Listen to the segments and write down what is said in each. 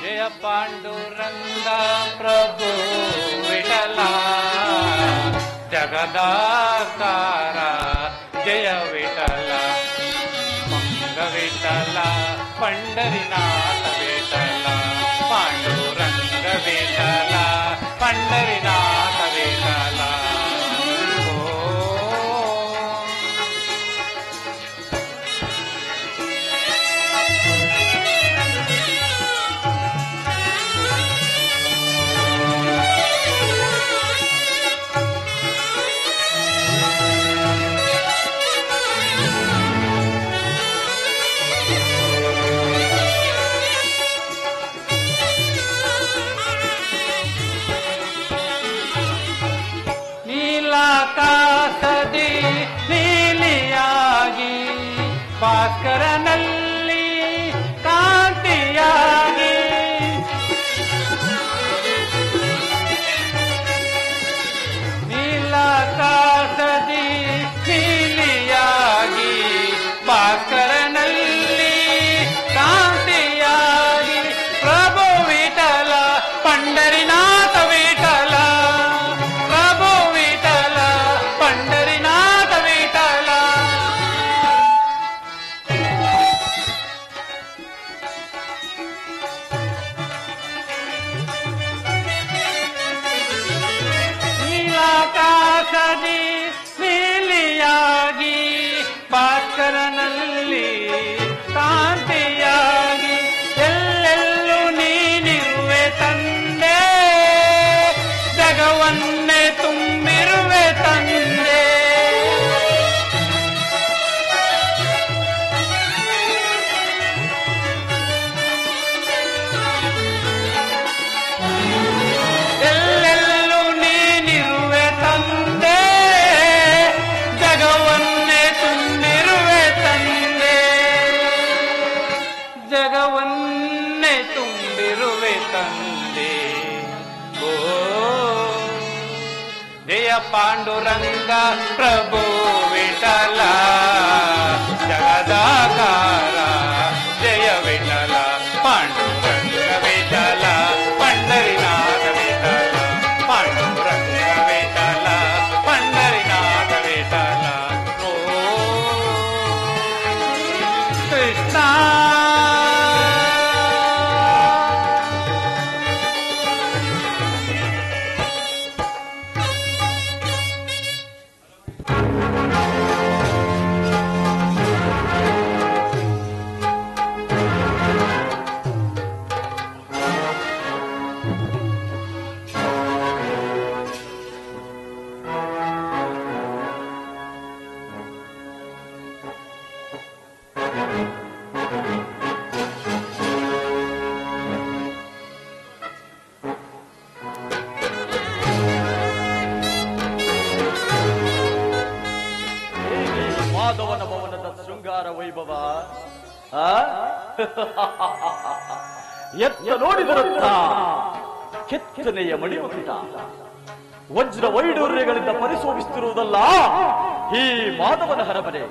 ಜಯ ಪಾಂಡುರಂಗ ಪ್ರಭು ವಿಠಲ ಜಗದಾಕಾರ ಜಯ ವಿಠಲ ಮಂಗ ವಿಠಲ ಪಂಡರಿನಾಥ ವಿಠಲ ಪಾಂಡುರಂಗ ವಿಠಲ ಪಂಡರಿನಾಥ ವಿಠಲ. ನೀಲಾಕಾಶದಿ ನೀಲಿಯಾಗಿ ಭಾಸ್ಕರನಲ್ಲಿ ಕಾಂತಿಯಾಗಿ ನೀಲಾಕಾಶದಿ ನೀಲಿಯಾಗಿ ಭಾಸ್ಕರನಲ್ಲಿ ಕಾಂತಿಯಾಗಿ ಪ್ರಭು ವಿಠಲ ಪಂಡರಿನಾಥ ವಿಠಲ ಪ್ರಭು ವಿಠಲ ಪಂಡರಿನಾಥ ವಿಠಲ. ನೀಲಾಕಾಶದಿ ನೀಲಿಯಾಗಿ ಭಾಸ್ಕರನಲ್ಲಿ ಕಾಂತಿಯಾಗಿ ಎಲ್ಲೆಲ್ಲೂ ನೀನಿರುವೆ ತಂದೆ ಜಗವನ್ನೇ ತುಂಬಿರುವೆ ತಂದೆ. ಎಲ್ಲೆಲ್ಲೂ ನೀನಿರುವೆ ತಂದೆ ಜಗವನ್ನೇ ತುಂಬಿರುವೆ ತಂದೆ ಜಗವನ್ನೇ ತುಂಬಿರುವೆ ತಂದೆ. ಓ ಜಯ ಪಾಂಡುರಂಗ ಪ್ರಭು ವಿಠಲ ಜಗದಾಕಾರ ಜಯ ವಿಠಲ ಪಾಂಡುರಂಗ ವಿಠಲ ಪಂಡರಿನಾಥ ವಿಠಲ ಪಾಂಡುರಂಗ ವಿಠಲ ಪಂಡರಿನಾಥ ವಿಠಲ. ಓ ಕೃಷ್ಣ ಮಾಧವನ ಭವನದ ಶೃಂಗಾರ ವೈಭವ ಎತ್ತ ನೋಡಿದರತ್ತ ಕೆತ್ತನೆಯ ಮಣಿಮುಖಿತ ವಜ್ರ ವೈಡೂರ್ಯಗಳಿಂದ ಪರಿಶೋಭಿಸುತ್ತಿರುವುದಲ್ಲ ಈ ಮಾಧವನ ಹರಮನೆ.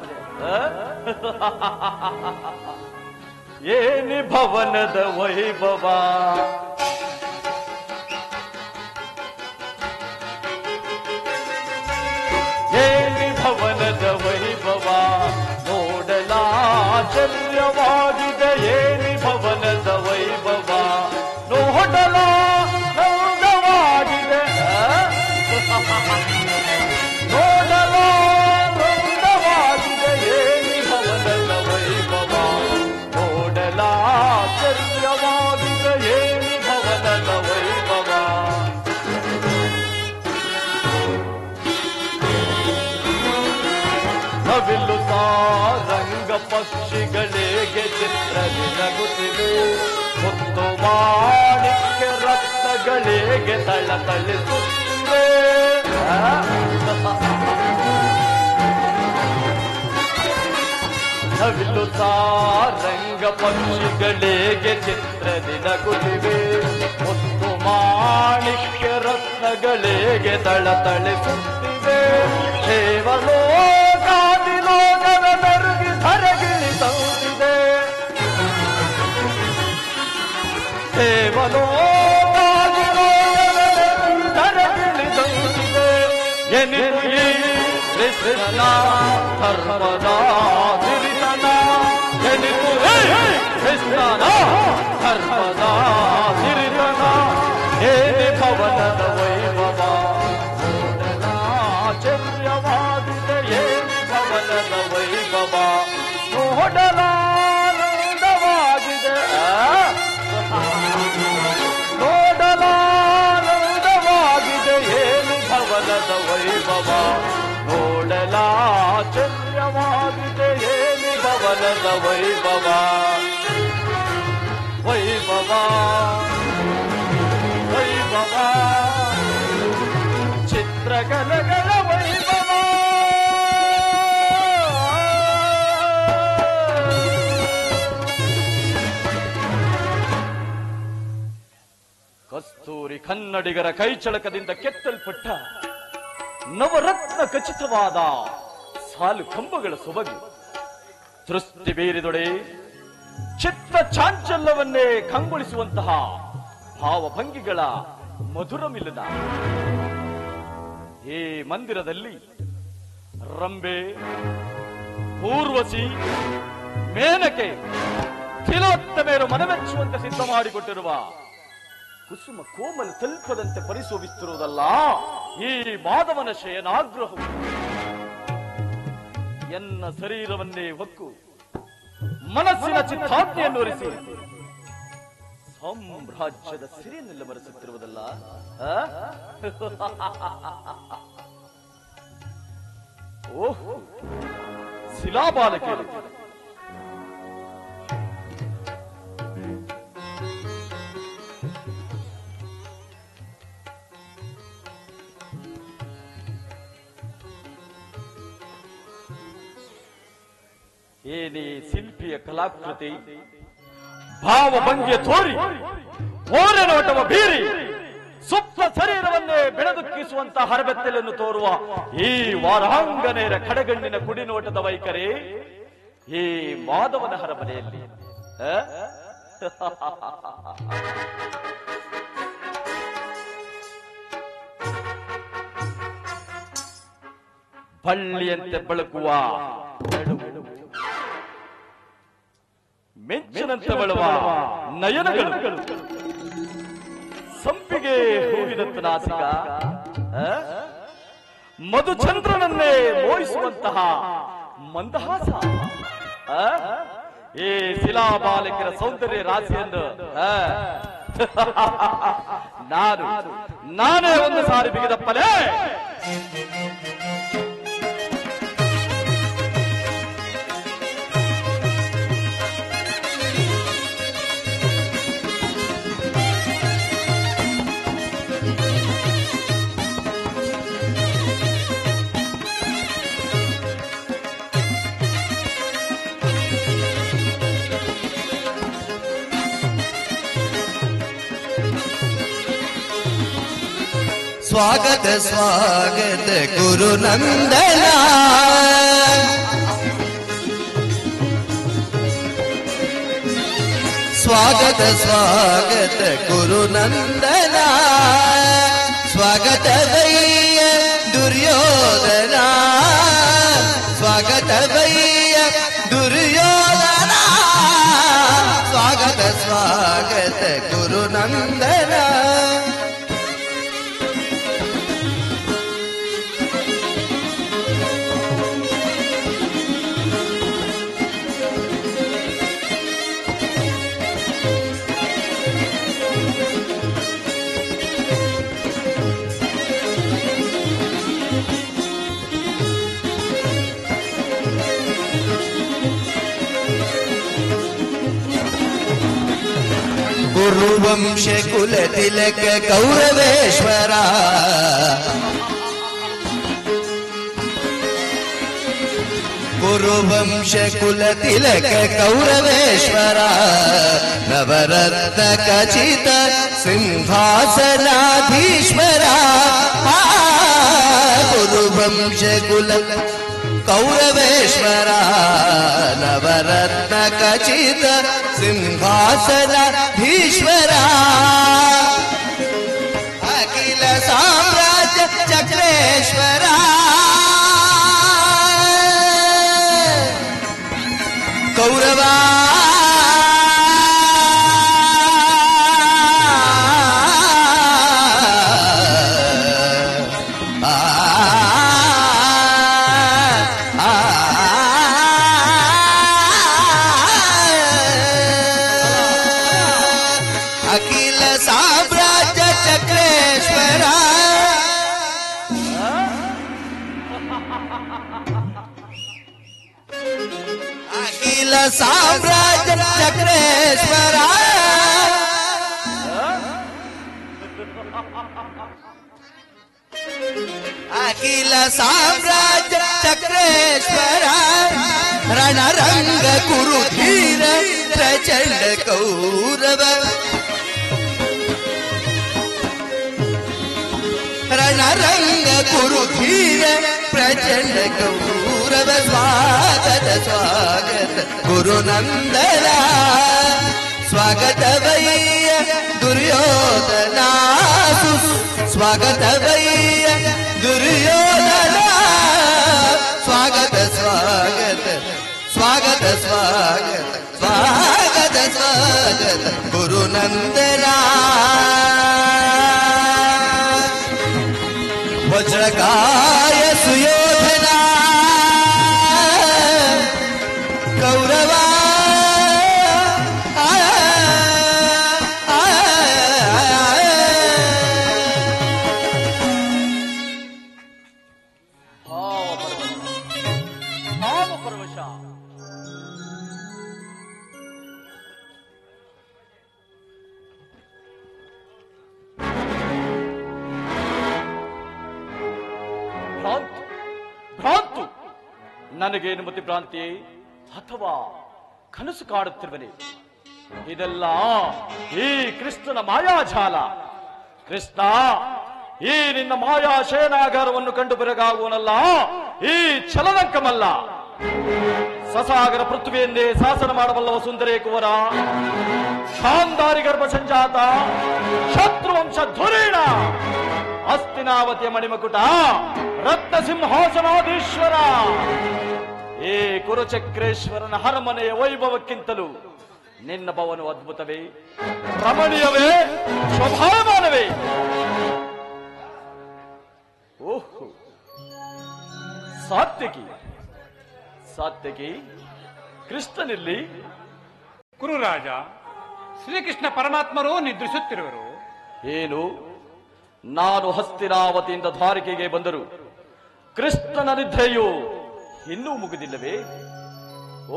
ಏನಿ ಭವನದ ವೈಭವ ಏನಿ ಭವನದ ವೈಭವ ನೋಡಲಾಶ್ಚರ್ಯವಾಗಿದೆ. ಏನಿ ಭವನದ ವೈಭವ ನೋಡಲಾನಂದವಾಗಿದೆ. ನೋಡಲಾನಂದವಾಗಿದೆ ಏನಿ ಭವನದ ವೈಭವ ನೋಡಲಾಶ್ಚರ್ಯವಾಗಿದೆ ಏನಿ ಭವನದ ವೈಭವ. ನವಿಲು ಸಾರಂಗ ಪಕ್ಷಿಗಳಿಗೆ ಚಿತ್ರದಿ ನಗುತ್ತಿವೆ. ಮುತ್ತು ಮಾಣಿಕ್ಯ ರತ್ನಗಳಿಗೆ ತಳತಳಿಸುತ್ತಿವೆ. ನವಿಲು ಸಾರಂಗ ಪಕ್ಷಿಗಳಿಗೆ ಚಿತ್ರದಿ ನಗುತ್ತಿವೆ. ಮುತ್ತು ಮಾಣಿಕ್ಯ ರತ್ನಗಳಿಗೆ ತಳತಳಿಸುತ್ತಿವೆ. ದೇವಲೋಕಾದಿಲೋಕದ ನರುಗಿ ಸರಗಿಳಿ ತಂದಿದೆ. ದೇವಲೋಕಾಗಿಳಿದಂತಿದೆ ಎನಿದು ಈ ಕೃಷ್ಣನ ಧರ್ಮದ ಸಿರಿತನ ಎನಿದು ಈ ಕೃಷ್ಣನ ಧರ್ಮದ ಸಿರಿತನ ಏನಿ ಭವನದ ವೈಭವ ಆಶ್ಚರ್ಯವಾಗಿದೆ ಏನಿ ಭವನದ ವೈಭವ ನೋಡಲಾನಂದವಾಗಿದೆ ನೋಡಲಾನಂದವಾಗಿದೆ ಏನು ಭವನದ ವೈಭವ ನೋಡಲಾಶ್ಚರ್ಯವಾಗಿದೆ ಏನು ಭವನದ ವೈಭವ ವೈಭವ ವೈಭವ ಚಿತ್ರಕಲೆಗಳ ವೈಭವ ಕಸ್ತೂರಿ ಕನ್ನಡಿಗರ ಕೈಚಳಕದಿಂದ ಕೆತ್ತಲ್ಪಟ್ಟ ನವರತ್ನ ಖಚಿತವಾದ ಸಾಲು ಕಂಬಗಳ ಸೊಬಗು ಸೃಷ್ಟಿ ಬೀರಿದೊಡೆ ಚಿತ್ತ ಚಾಂಚಲ್ಯವನ್ನೇ ಕಂಗೊಳಿಸುವಂತಹ ಭಾವಭಂಗಿಗಳ ಮಧುರ ಮಿಲನ. ಈ ಮಂದಿರದಲ್ಲಿ ರಂಬೆ, ಊರ್ವಶಿ, ಮೇನಕೆ, ತಿಲೋತ್ತಮೆಯರು ಮನಮೆಚ್ಚುವಂತೆ ಸಿದ್ಧ ಮಾಡಿಕೊಟ್ಟಿರುವ ಕುಸುಮ ಕೋಮಲ ತಲ್ಪದಂತೆ ಪರಿಶೋಭಿಸುತ್ತಿರುವುದಲ್ಲ ಈ ಮಾಧವನ ಶಯನಾಗ್ರಹವು. ಎನ್ನ ಶರೀರವನ್ನೇ ಹೊಕ್ಕು ಮನಸ್ಸಿನ ಚಿತ್ತಾಜ್ಞೆಯನ್ನು ಒರೆಸಿ ಸಾಮ್ರಾಜ್ಯದ ಸಿರಿಯನ್ನೆಲ್ಲ ಬರೆಸುತ್ತಿರುವುದಲ್ಲ. ಓಹ್ ಶಿಲಾಬಾಲಕೆ, ಏನೇ ಶಿಲ್ಪಿಯ ಕಲಾಕೃತಿ ಭಾವಭಂಗಿಯ ತೋರಿ ಓರೆ ನೋಟವ ಬೀರಿ ಸುಪ್ತ ಶರೀರವನ್ನೇ ಬೆಳೆದುಕ್ಕಿಸುವಂತಹ ಹರಬೆತ್ತಲನ್ನು ತೋರುವ ಈ ವಾರಾಂಗನೆಯರ ಕಡಗಣ್ಣಿನ ಕುಡಿನೋಟದ ವೈಖರಿ ಈ ಮಾಧವನ ಹರಮನೆಯಲ್ಲಿ ಬಳ್ಳಿಯಂತೆ ಬೆಳಕುವ ಮೆಂಚಿನಂತೆ ಬಳುವ ನಯನಗಳು, ಸಂಪಿಗೆ ಹೂವಿನಂತ ನಾಸಿಕ, ಮಧುಚಂದ್ರನನ್ನೇ ಮೋಹಿಸುವಂತಹ ಮಂದಹಾಸ, ಈ ಶಿಲಾಬಾಲಕರ ಸೌಂದರ್ಯ ರಾಶಿಯನ್ನು ನಾನೇ ಒಂದು ಸಾರಿ ಬಿಗಿದಪ್ಪಲೇ. स्वागत स्वागत गुरु नंदना, स्वागत स्वागत गुरु नंदना, स्वागत भैय दुर्योधना, स्वागत भैय दुर्योधना, स्वागत स्वागत गुरु नंदना. गुरुवंश कुल तिलक कौरवेश्वरा, गुरुवंश कुल तिलक कौरवेश्वरा, नवरत्न खचित सिंहासनाधीश्वरा, गुरुवंश कुल कौरवेश्वरा, नवरत्न खचित सिंहासनाधीश्वरा, ಅಖಿಲ ಸಾಮ್ರಾಜ್ಯ ಚಕ್ರೇಶ್ವರ ಅಖಿಲ ಸಾಮ್ರಾಜ್ಯ ಚಕ್ರೇಶ್ವರ ಅಖಿಲ ಸಾಮ್ರಾಜ್ಯ ಚಕ್ರೇಶ್ವರ ರಣರಂಗ ಕುರು ಧೀರ ಪ್ರಚಂಡ ಕೌರವ ರಣರಂಗ ಕುರು ಧೀರ ಪ್ರಚಂಡ ಕೌರವ ಸ್ವಾಗತ ಸ್ವಾಗತ ಗುರುನಂದನ ಸ್ವಾಗತವಯ್ಯ ದುರ್ಯೋಧನ ಸ್ವಾಗತವಯ್ಯ ದುರ್ಯೋಧನ ಸ್ವಾಗತ ಸ್ವಾಗತ ಸ್ವಾಗತ ಸ್ವಾಗತ ಸ್ವಾಗತ ಸ್ವಾಗತ ಗುರುನಂದನ ವಜ್ರಕಾಯ ಸುಯೋಧನ ಕೌರವ ಭಾವಪರವಶ ಭ್ರಾಂತು ನನಗೇನು ಮತಿ ಭ್ರಾಂತಿ ಅಥವಾ ಕನಸು ಕಾಡುತ್ತಿರುವನೆ? ಇದೆಲ್ಲ ಈ ಕೃಷ್ಣನ ಮಾಯಾಜಾಲ. ಕೃಷ್ಣ, ಈ ನಿನ್ನ ಮಾಯಾ ಶಯನಾಗಾರವನ್ನು ಕಂಡು ಬೆರಗಾಗುವನಲ್ಲ, ಈ ಛಲನಂಕಮಲ್ಲ. ಸಸಾಗರ ಪೃಥ್ವಿಯನ್ನೇ ಶಾಸನ ಮಾಡಬಲ್ಲವ ಸುಂದರೇ ಕುವರ, ಖಾಂದಾರಿ ಗರ್ಭ ಸಂಜಾತ, ಶತ್ರುವಂಶ ಧುರೀಣ, ಹಸ್ತಿನಾವತಿಯ ಮಣಿಮಕುಟ, ರತ್ನ ಸಿಂಹಾಸನಾಧೀಶ್ವರ. ಈ ಕುರುಚಕ್ರೇಶ್ವರನ ಅರಮನೆಯ ವೈಭವಕ್ಕಿಂತಲೂ ನಿನ್ನ ಭವನ ಅದ್ಭುತವೇ, ರಮಣೀಯವೇ, ಶೋಭಾಯಮಾನವೇ. ಓಹೋ, ಸಾತ್ವಿಕಿ ಸಾತ್ವಿಕಿ, ಕೃಷ್ಣನಿಲ್ಲಿ? ಕುರುರಾಜ, ಶ್ರೀಕೃಷ್ಣ ಪರಮಾತ್ಮರು ನಿದ್ರಿಸುತ್ತಿರುವರು. ಏನು? ನಾನು ಹಸ್ತಿನಾವತಿಯಿಂದ ದ್ವಾರಕೆಗೆ ಬಂದರು, ಕೃಷ್ಣನ ನಿದ್ರೆಯು ಇನ್ನೂ ಮುಗಿದಿಲ್ಲವೇ?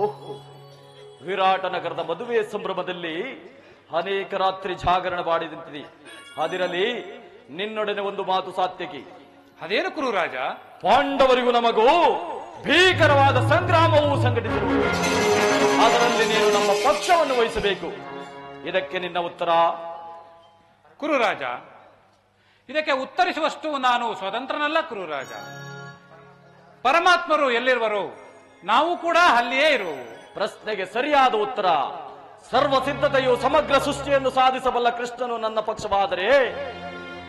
ಓಹೋ, ವಿರಾಟ ನಗರದ ಮದುವೆ ಸಂಭ್ರಮದಲ್ಲಿ ಅನೇಕ ರಾತ್ರಿ ಜಾಗರಣ ಮಾಡಿದಂತಿದೆ. ಅದಿರಲಿ, ನಿನ್ನೊಡನೆ ಒಂದು ಮಾತು ಸಾತ್ವಿಕಿ. ಅದೇನು ಕುರುರಾಜ? ಪಾಂಡವರಿಗೂ ನಮಗೂ ಭೀಕರವಾದ ಸಂಗ್ರಾಮವೂ ಸಂಘಟಿಸಿರು. ಅದರಲ್ಲಿ ನೀನು ನಮ್ಮ ಪಕ್ಷವನ್ನು ವಹಿಸಬೇಕು. ಇದಕ್ಕೆ ನಿನ್ನ ಉತ್ತರ? ಕುರುರಾಜ, ಇದಕ್ಕೆ ಉತ್ತರಿಸುವಷ್ಟು ನಾನು ಸ್ವತಂತ್ರನಲ್ಲ ಕುರುರಾಜ. ಪರಮಾತ್ಮರು ಎಲ್ಲಿರುವರು, ನಾವು ಕೂಡ ಅಲ್ಲಿಯೇ ಇರುವು. ಪ್ರಶ್ನೆಗೆ ಸರಿಯಾದ ಉತ್ತರ. ಸರ್ವ ಸಿದ್ಧತೆಯು ಸಮಗ್ರ ಸೃಷ್ಟಿಯನ್ನು ಸಾಧಿಸಬಲ್ಲ ಕೃಷ್ಣನು ನನ್ನ ಪಕ್ಷವಾದರೆ,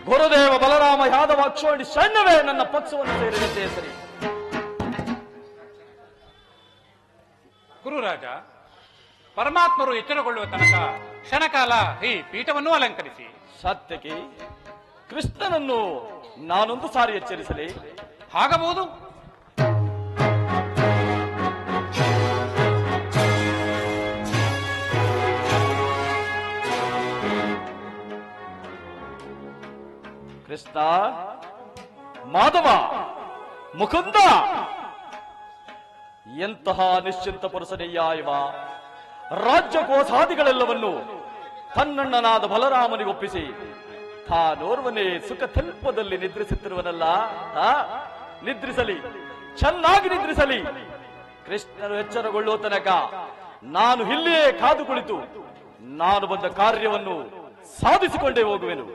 ಗುರುದೇವ ಬಲರಾಮ ಯಾದವ ಅಕ್ಷೋಣಿ ಸೈನ್ಯವೇ ನನ್ನ ಪಕ್ಷವನ್ನು ಸೇರಿದಂತೆ ಸರಿ. ಗುರುರಾಜ, ಪರಮಾತ್ಮರು ಎಚ್ಚರಗೊಳ್ಳುವ ತನಕ ಕ್ಷಣಕಾಲ ಈ ಪೀಠವನ್ನು ಅಲಂಕರಿಸಿ. ಸತ್ಯಕ್ಕೆ ಕೃಷ್ಣನನ್ನು ನಾನೊಂದು ಸಾರಿ ಎಚ್ಚರಿಸಲಿ? ಆಗಬಹುದು. ಕೃಷ್ಣ, ಮಾಧವ, ಮುಕುಂದ, ಎಂತಹ ನಿಶ್ಚಿಂತ ಪುರುಷನಯ್ಯ ಇವ. ರಾಜ್ಯ ಕೋಸಾದಿಗಳೆಲ್ಲವನ್ನು ತನ್ನಣ್ಣನಾದ ಬಲರಾಮನಿಗೊಪ್ಪಿಸಿ ತಾನೋರ್ವನೇ ಸುಖ ತಲ್ಪದಲ್ಲಿ ನಿದ್ರಿಸುತ್ತಿರುವನಲ್ಲ. ನಿದ್ರಿಸಲಿ, ಚೆನ್ನಾಗಿ ನಿದ್ರಿಸಲಿ. ಕೃಷ್ಣನು ಎಚ್ಚರಗೊಳ್ಳುವ ತನಕ ನಾನು ಇಲ್ಲಿಯೇ ಕಾದು ಕುಳಿತು ನಾನು ಬಂದ ಕಾರ್ಯವನ್ನು ಸಾಧಿಸಿಕೊಂಡೇ ಹೋಗುವೆನು.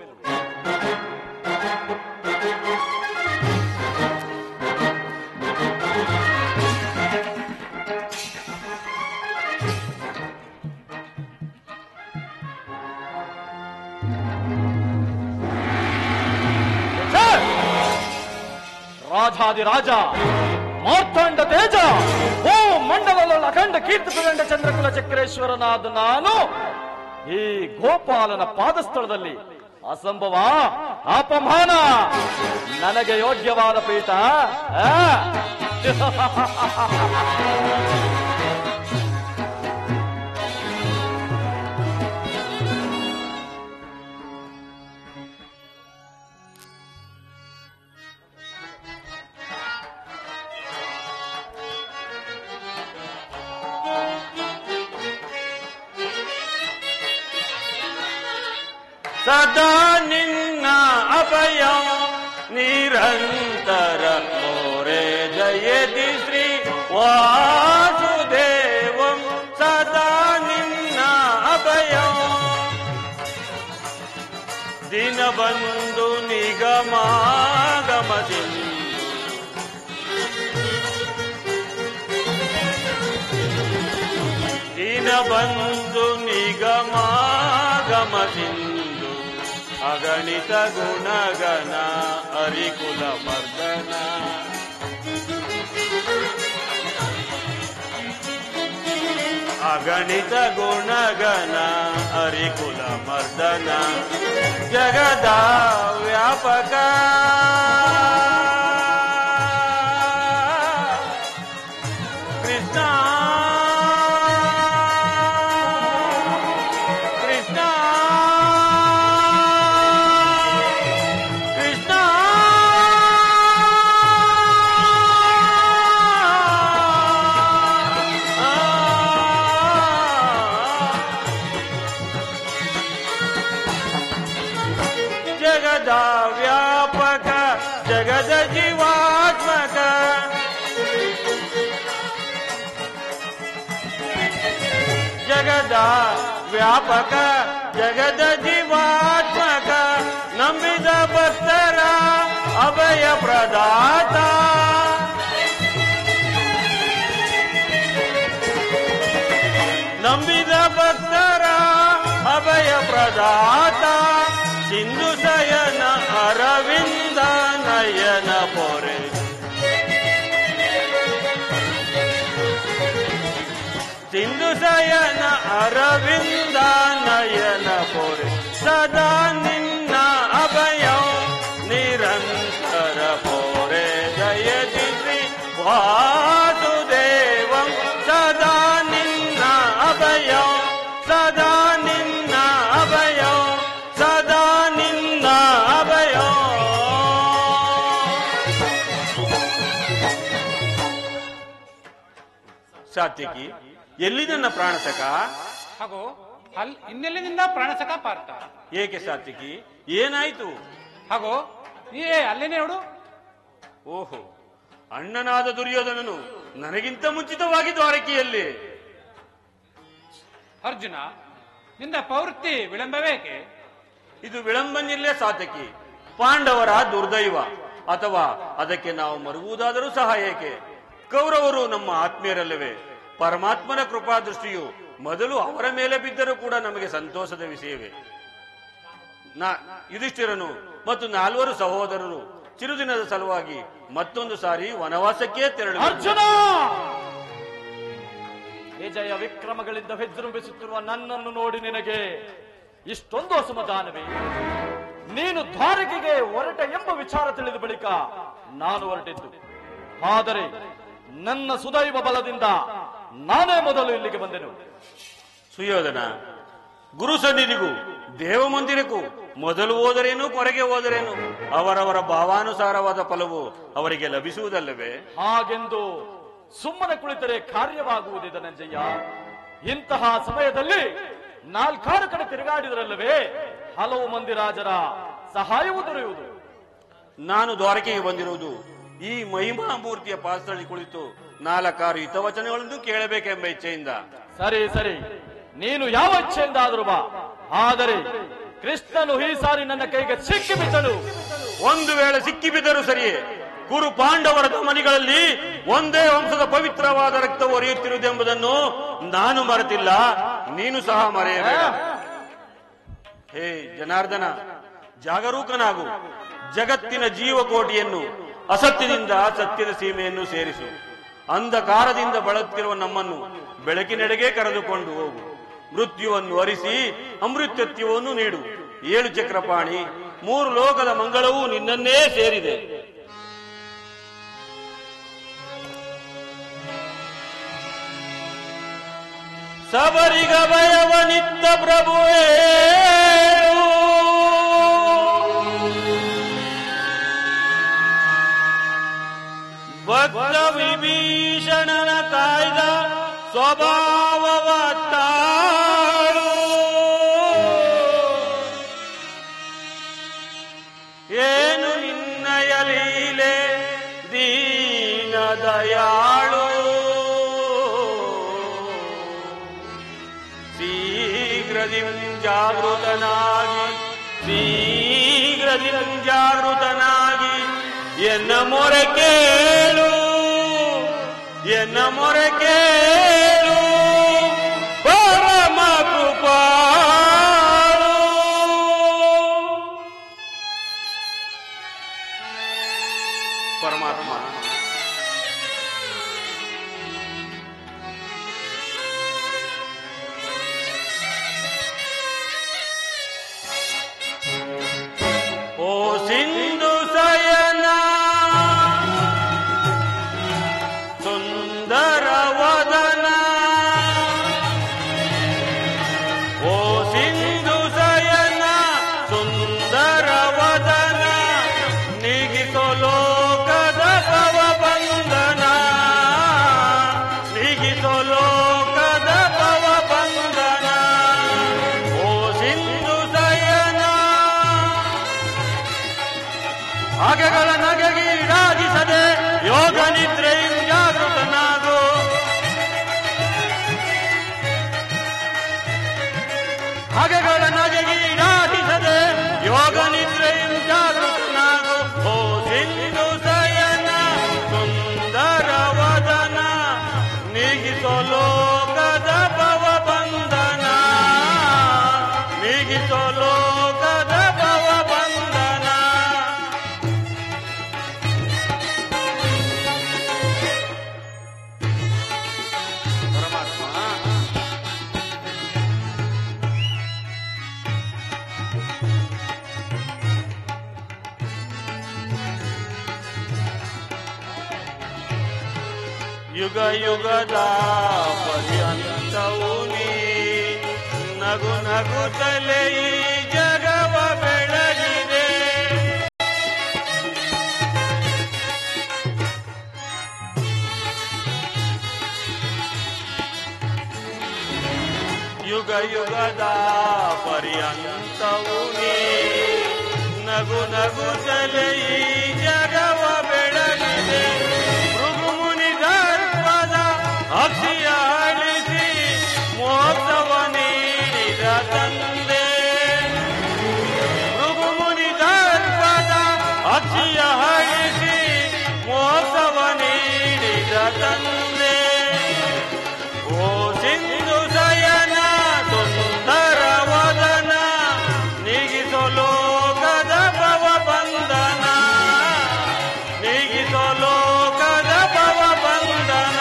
ರಾಜಾದಿರಾಜ, ಮಾರ್ತಾಂಡ ತೇಜ, ಓ ಮಂಡಲದ ಅಖಂಡ ಕೀರ್ತಿಗೊಂಡ ಚಂದ್ರಕುಲ ಚಕ್ರೇಶ್ವರನಾದ ನಾನು ಈ ಗೋಪಾಲನ ಪಾದಸ್ಥಳದಲ್ಲಿ ಅಸಂಭವ, ಅಪಮಾನ, ನನಗೆ ಯೋಗ್ಯವಾದ ಪೀಠ. ಸದಾ ನಿನ್ನ ಅಭಯ ನಿರಂತರ ಓರೆ ಜಯತಿ ಶ್ರೀ ವಾಸುದೇವಂ ಸದಾ ನಿನ್ನ ಅಭಯ ದಿನಬಂಧು ನಿಗಮಾಗಮದಿಂದ ದಿನಬಂಧು ನಿಗಮಾಗಮದಿಂದ ಅಗಣಿತ ಗುಣಗಣ ಹರಿಕುಲ ಮರ್ದನ ಅಗಣಿತ ಗುಣಗಣ ಹರಿಕುಲ ಮರ್ದನ ಜಗದ ವ್ಯಾಪಕ ಕೃಷ್ಣ ಕೃಷ್ಣ ಕೃಷ್ಣ ಜಗದ ವ್ಯಾಪಕ ಜಗದ ಜೀವಾತ್ಮಕ ಜಗದ ವ್ಯಾಪಕ ಜಗದ ಜೀವಾತ್ಮಕ ನಂಬಿದ ಭಕ್ತರ ಅಭಯ ಪ್ರದಾತ ನಂಬಿದ ಭಕ್ತರ ಅಭಯ ಪ್ರದಾತ ಸಿಂಧು ಶಯನ ಅರವಿಂದ ನಯನ ಪೊರೆ ಸಿಂಧು ಶಯನ ಅರವಿಂದ ನಯನ ಪೊರೆ ಸದಾ ನಿನ್ನ ಅಭಯ ನಿರಂತರ ಪೊರೆ ಜಯತಿ ಶ್ರೀ ವಾಸುದೇವಂ ಸದಾ ನಿನ್ನ ಅಭಯ ಸದಾ ನಿನ್ನ ಅಭಯ ಸದಾ ನಿನ್ನ ಅಭಯ ಸಾತ್ವಿಕಿ ಎಲ್ಲಿ ನನ್ನ ಪ್ರಾಣಸಕ ಹಾಗೂ ಇನ್ನೆಲ್ಲಿಂದ ಪ್ರಾಣಸಕ ಪಾರ್ಥ ಏಕೆ ಸಾತ್ವಿಕಿ ಏನಾಯ್ತು ಹಾಗೂ ನೀ ಅಲ್ಲೇನೆ ನೋಡು. ಓಹೋ, ಅಣ್ಣನಾದ ದುರ್ಯೋಧನನು ನನಗಿಂತ ಮುಂಚಿತವಾಗಿ ದ್ವಾರಕೆಯಲ್ಲಿ. ಅರ್ಜುನ, ನಿಂದ ಪೌರ್ತಿ ವಿಳಂಬವೇಕೆ? ಇದು ವಿಳಂಬನಿಲ್ಲೇ ಸಾತ್ವಿಕಿ, ಪಾಂಡವರ ದುರ್ದೈವ, ಅಥವಾ ಅದಕ್ಕೆ ನಾವು ಮರುವುದಾದರೂ ಸಹ ಏಕೆ? ಕೌರವರು ನಮ್ಮ ಆತ್ಮೀಯರಲ್ಲವೇ? ಪರಮಾತ್ಮನ ಕೃಪಾ ದೃಷ್ಟಿಯು ಮೊದಲು ಅವರ ಮೇಲೆ ಬಿದ್ದರೂ ಕೂಡ ನಮಗೆ ಸಂತೋಷದ ವಿಷಯವೇ. ಯುಧಿಷ್ಠಿರನು ಮತ್ತು 4 ಸಹೋದರರು ಚಿರುದಿನದ ಸಲುವಾಗಿ ಮತ್ತೊಂದು ಸಾರಿ ವನವಾಸಕ್ಕೆ ತೆರಳು. ಅರ್ಜುನ, ವಿಜಯ ವಿಕ್ರಮಗಳಿಂದ ವಿಜೃಂಭಿಸುತ್ತಿರುವ ನನ್ನನ್ನು ನೋಡಿ ನಿನಗೆ ಇಷ್ಟೊಂದು ಅಸಮಾಧಾನವೇ? ನೀನು ದ್ವಾರಕೆಗೆ ಹೊರಟ ಎಂಬ ವಿಚಾರ ತಿಳಿದ ಬಳಿಕ ನಾನು ಹೊರಟಿದ್ದು. ಆದರೆ ನನ್ನ ಸುದೈವ ಬಲದಿಂದ ನಾನೇ ಮೊದಲು ಇಲ್ಲಿಗೆ ಬಂದೆನು. ಸುಯೋಧನ, ಗುರು ಸನ್ನಿಧಿಗೂ ದೇವ ಮಂದಿರಕ್ಕೂ ಮೊದಲು ಹೋದರೇನು ಕೊರಗೆ ಹೋದರೇನು ಅವರವರ ಭಾವಾನುಸಾರವಾದ ಫಲವು ಅವರಿಗೆ ಲಭಿಸುವುದಲ್ಲವೇ? ಹಾಗೆಂದು ಸುಮ್ಮನೆ ಕುಳಿತರೆ ಕಾರ್ಯವಾಗುವುದೇ ಧನಂಜಯ. ಇಂತಹ ಸಮಯದಲ್ಲಿ 4 ಕಡೆ ತಿರುಗಾಡಿದರಲ್ಲವೇ ಹಲವು ಮಂದಿ ರಾಜರ ಸಹಾಯವೂ ದೊರೆಯುವುದು. ನಾನು ದ್ವಾರಕೆಗೆ ಬಂದಿರುವುದು ಈ ಮಹಿಮಾ ಮೂರ್ತಿಯ ಪಾತ್ರದಲ್ಲಿ ಕುಳಿತು 4 ಹಿತವಚನಗಳನ್ನು ಕೇಳಬೇಕೆಂಬ ಇಚ್ಛೆಯಿಂದ. ಸರಿ ಸರಿ, ನೀನು ಯಾವ ಇಚ್ಛೆಯಿಂದ ಆದರೂ ಬಾ. ಆದರೆ ಕೃಷ್ಣನು ಈ ಸಾರಿ ನನ್ನ ಕೈಗೆ ಸಿಕ್ಕಿಬಿದ್ದನು. ಒಂದು ವೇಳೆ ಸಿಕ್ಕಿಬಿದ್ದರೂ ಸರಿಯೇ, ಕುರು ಪಾಂಡವರ ಮನೆಗಳಲ್ಲಿ ಒಂದೇ ವಂಶದ ಪವಿತ್ರವಾದ ರಕ್ತ ಒರೆಯುತ್ತಿರುವುದೆಂಬುದನ್ನು ನಾನು ಮರೆತಿಲ್ಲ, ನೀನು ಸಹ ಮರೆಯಬೇಡ. ಹೇ ಜನಾರ್ದನ, ಜಾಗರೂಕನಾಗು. ಜಗತ್ತಿನ ಜೀವಕೋಟಿಯನ್ನು ಅಸತ್ಯದಿಂದ ಸತ್ಯದ ಸೀಮೆಯನ್ನು ಸೇರಿಸು. ಅಂಧಕಾರದಿಂದ ಬಳಲುತ್ತಿರುವ ನಮ್ಮನ್ನು ಬೆಳಕಿನೆಡೆಗೆ ಕರೆದುಕೊಂಡು ಹೋಗು. ಮೃತ್ಯುವನ್ನು ಅರಿಸಿ ಅಮೃತ್ಯತ್ವವನ್ನು ನೀಡು. 7 ಚಕ್ರಪಾಣಿ, 3 ಲೋಕದ ಮಂಗಳವೂ ನಿನ್ನನ್ನೇ ಸೇರಿದೆ. ಸಬರಿಗ ಭಯವನಿತ್ತ ಪ್ರಭುವೇ, ಭಕ್ತ ವಿಭೀಷಣನ ಕಾಯ್ದ ಸ್ವಭಾವವ ತಾಳು. ಏನು ನಿನ್ನಯ ಲೀಲೆ ದೀನ ದಯಾಳು ಶೀಘ್ರದಿಂ ಜಾಗೃತನಾಗಿ ಎನ್ನ ಮೊರೆ ಕೇಳು ಪರಮ ಕೃಪಾಳು ಪರಮಾತ್ಮ ಓ ಸಿಂಧು ಸಯನ ಸುಂದರ ವದನ ಓ ಸಿಂಧು ಸಯನ ಸುಂದರ ವದನ ನೀಗಿಸೋ ಲೋಕದ ಭವ ಬಂಧನ ನೀಗಿಸೋ ಲೋಕದ ಭವ ಬಂಧನ ಓ ಸಿಂಧು ಸಯನ ಹಾಗೆಗಳ ನಗೆಗೀಡಾಗಿಸದೆ ಯೋಗ ನಿದ್ರೆಯಿಂದ ಜಾಗೃತನಾಗು ಹಾಗೆಗಳ ನಗೆಗೀಡಾಗಿಸದೆ ಯೋಗ ನಿದ್ರೆಯಿಂದ ಜಾಗೃತನಾಗು ಓ ಸಿಂಧು ಸಯನ ಸುಂದರ ವದನ ನೀಗಿಸೋ ಲೋಕದ ಭವ ಬಂಧನ ನೀಗಿಸೋ ಲೋಕದ ಭವ ಬಂಧನ ಯುಗ ಯುಗದ ಪರ್ಯಂತವು ನೀ ನಗು ನಗುತ್ತಲೇ ಈ ಜಗವ ಬೆಳಗಿದೆ ಯುಗ ಯುಗದ ಪರ್ಯಂತವು ನೀ ನಗು ನಗುತ್ತಲೇ ಈ ಜಗವ ಬೆಳಗಿದೆ ಅಕ್ಷಿಯ ಅಳಿಸಿ ಮೋಕ್ಷವ ನೀಡಿದ ತಂದೆ ಭೃಗುಮುನಿ ದರ್ಪದ ಅಕ್ಷಿಯ ಅಳಿಸಿ ಮೋಕ್ಷವ ನೀಡಿದ ತಂದೆ ಓ ಸಿಂಧು ಸಯನ ಸುಂದರ ವದನ ನೀಗಿಸೋ ಲೋಕದ ಭವ ಬಂಧನ ನೀಗಿಸೋ ಲೋಕದ ಭವ ಬಂಧನ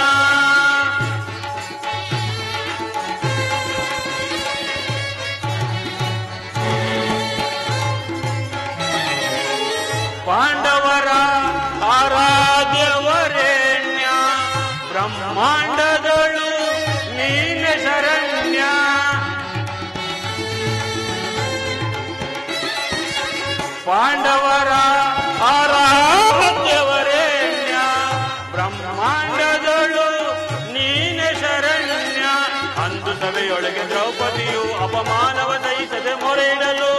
ಪಾಂಡವರ ಆರಾಧ್ಯವರೆಣ್ಯ ಬ್ರಹ್ಮಾಂಡದಳು ನೀನೆ ಶರಣ್ಯ ಪಾಂಡವರ ಆರಾಧ್ಯವರೆಣ್ಯ ಬ್ರಹ್ಮಾಂಡದಳು ನೀನೆ ಶರಣ್ಯ ಅಂದು ಸಭೆಯೊಳಗೆ ದ್ರೌಪದಿಯು ಅಪಮಾನವ ಸಹಿಸದೆ ಮೊರೆಯಿಡಲು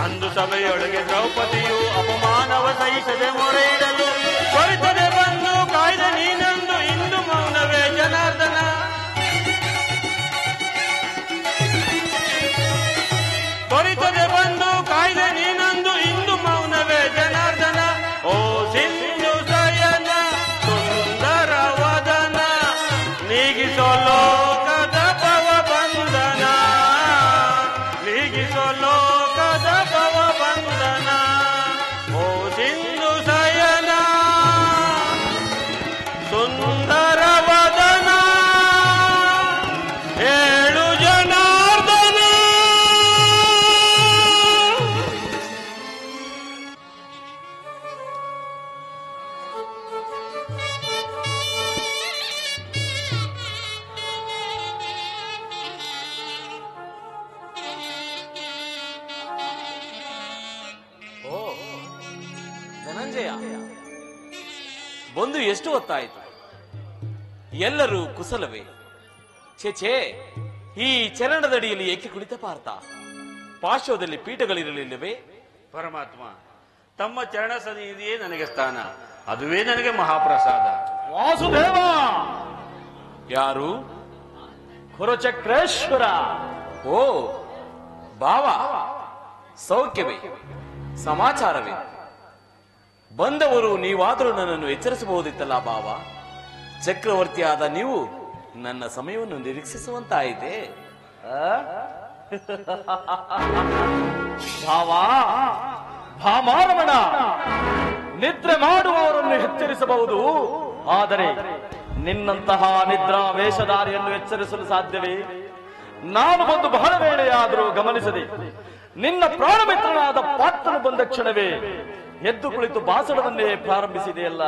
ಅಂದು ಸಭೆಯೊಳಗೆ ದ್ರೌಪದಿಯು ಅಪಮಾನವ ಸಹಿಸದೆ ಮೊರೆಯಿಡಲು ಕೊರಿತದೆ ಬಂದು ಕಾಯ್ದ ನೀನಂದು ಇಂದು ಮೌನವೇ ಜನಾರ್ದನ ಕೊರಿತದೆ ಬಂದು ಕಾಯ್ದ ನೀನಂದು ಇಂದು ಮೌನವೇ ಜನಾರ್ದನ ಓ ಸಿಂಧು ಸಯನ ಸುಂದರ ವದನ ನೀಗಿಸೋ ಲೋಕದ ಭವ ಬಂಧನ ನೀಗಿಸೋ ಲೋಕದ ಭವ ಬಂಧನ ಓ ಸಿಂಧು ಸಯನ ಸುಂದರ ವದನ ಹೇಳು ಜನಾರ್ದನ ಓ ಧನಂಜಯ, ಬಂದು ಎಷ್ಟು ಹೊತ್ತಾಯಿತು? ಎಲ್ಲರೂ ಕುಶಲವೇ? ಛೇ, ಈ ಚರಣದಡಿಯಲ್ಲಿ ಏಕೆ ಕುಳಿತ ಪಾರ್ಥ? ಪಾರ್ಶ್ವದಲ್ಲಿ ಪೀಠಗಳಿರಲಿಲ್ಲವೇ? ಪರಮಾತ್ಮ, ತಮ್ಮ ಚರಣ ಸನ್ನಿಧಿಯೇ ನನಗೆ ಸ್ಥಾನ, ಅದುವೇ ನನಗೆ ಮಹಾಪ್ರಸಾದ. ವಾಸುದೇವ, ಯಾರು? ಕುರುಚಕ್ರೇಶ್ವರ. ಓ ಬಾವ, ಸೌಖ್ಯವೇ? ಸಮಾಚಾರವೇ? ಬಂದವರು ನೀವಾದರೂ ನನ್ನನ್ನು ಎಚ್ಚರಿಸಬಹುದಿತ್ತಲ್ಲ ಬಾವ. ಚಕ್ರವರ್ತಿಯಾದ ನೀವು ನನ್ನ ಸಮಯವನ್ನು ನಿರೀಕ್ಷಿಸುವಂತಾಯಿತೆ. ಭಾಮಾರಮಣ, ನಿದ್ರೆ ಮಾಡುವವರನ್ನು ಎಚ್ಚರಿಸಬಹುದು, ಆದರೆ ನಿನ್ನಂತಹ ನಿದ್ರಾ ವೇಷಧಾರಿಯನ್ನು ಎಚ್ಚರಿಸಲು ಸಾಧ್ಯವೇ? ನಾನು ಬಂದು ಬಹಳ ವೇಳೆಯಾದರೂ ಗಮನಿಸದೆ ನಿನ್ನ ಪ್ರಾಣಮಿತ್ರನಾದ ಪಾತ್ರನು ಬಂದ ಕ್ಷಣವೇ ಎದ್ದು ಕುಳಿತು ಭಾಷಣವನ್ನೇ ಪ್ರಾರಂಭಿಸಿದೆಯಲ್ಲ.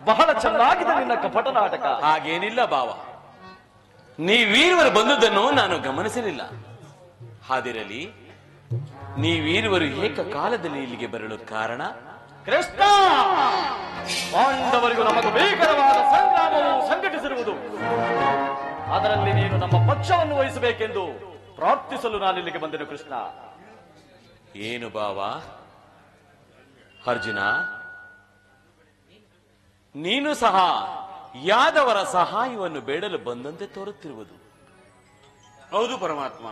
ಬಹಳ ಚೆನ್ನಾಗಿದೆ ನಿನ್ನ ಕಪಟ ನಾಟಕ. ಹಾಗೇನಿಲ್ಲ ಬಾವ, ನೀವೀರುವರು ಬಂದುದನ್ನು ನಾನು ಗಮನಿಸಲಿಲ್ಲ. ಹಾದಿರಲಿ, ನೀವೀರುವರು ಏಕಕಾಲದಲ್ಲಿ ಇಲ್ಲಿಗೆ ಬರಲು ಕಾರಣ? ಕೃಷ್ಣ, ಪಾಂಡವರಿಗೂ ನಮಗೂ ಭೀಕರವಾದ ಸಂಗ್ರಾಮವು ಸಂಘಟಿಸಿರುವುದು. ಅದರಲ್ಲಿ ನೀನು ನಮ್ಮ ಪಕ್ಷವನ್ನು ವಹಿಸಬೇಕೆಂದು ಪ್ರಾರ್ಥಿಸಲು ನಾನಿಲ್ಲಿಗೆ ಬಂದೆನು. ಕೃಷ್ಣ, ಏನು ಬಾವ? ಅರ್ಜುನ, ನೀನು ಸಹ ಯಾದವರ ಸಹಾಯವನ್ನು ಬೇಡಲು ಬಂದಂತೆ ತೋರುತ್ತಿರುವುದು. ಹೌದು ಪರಮಾತ್ಮ.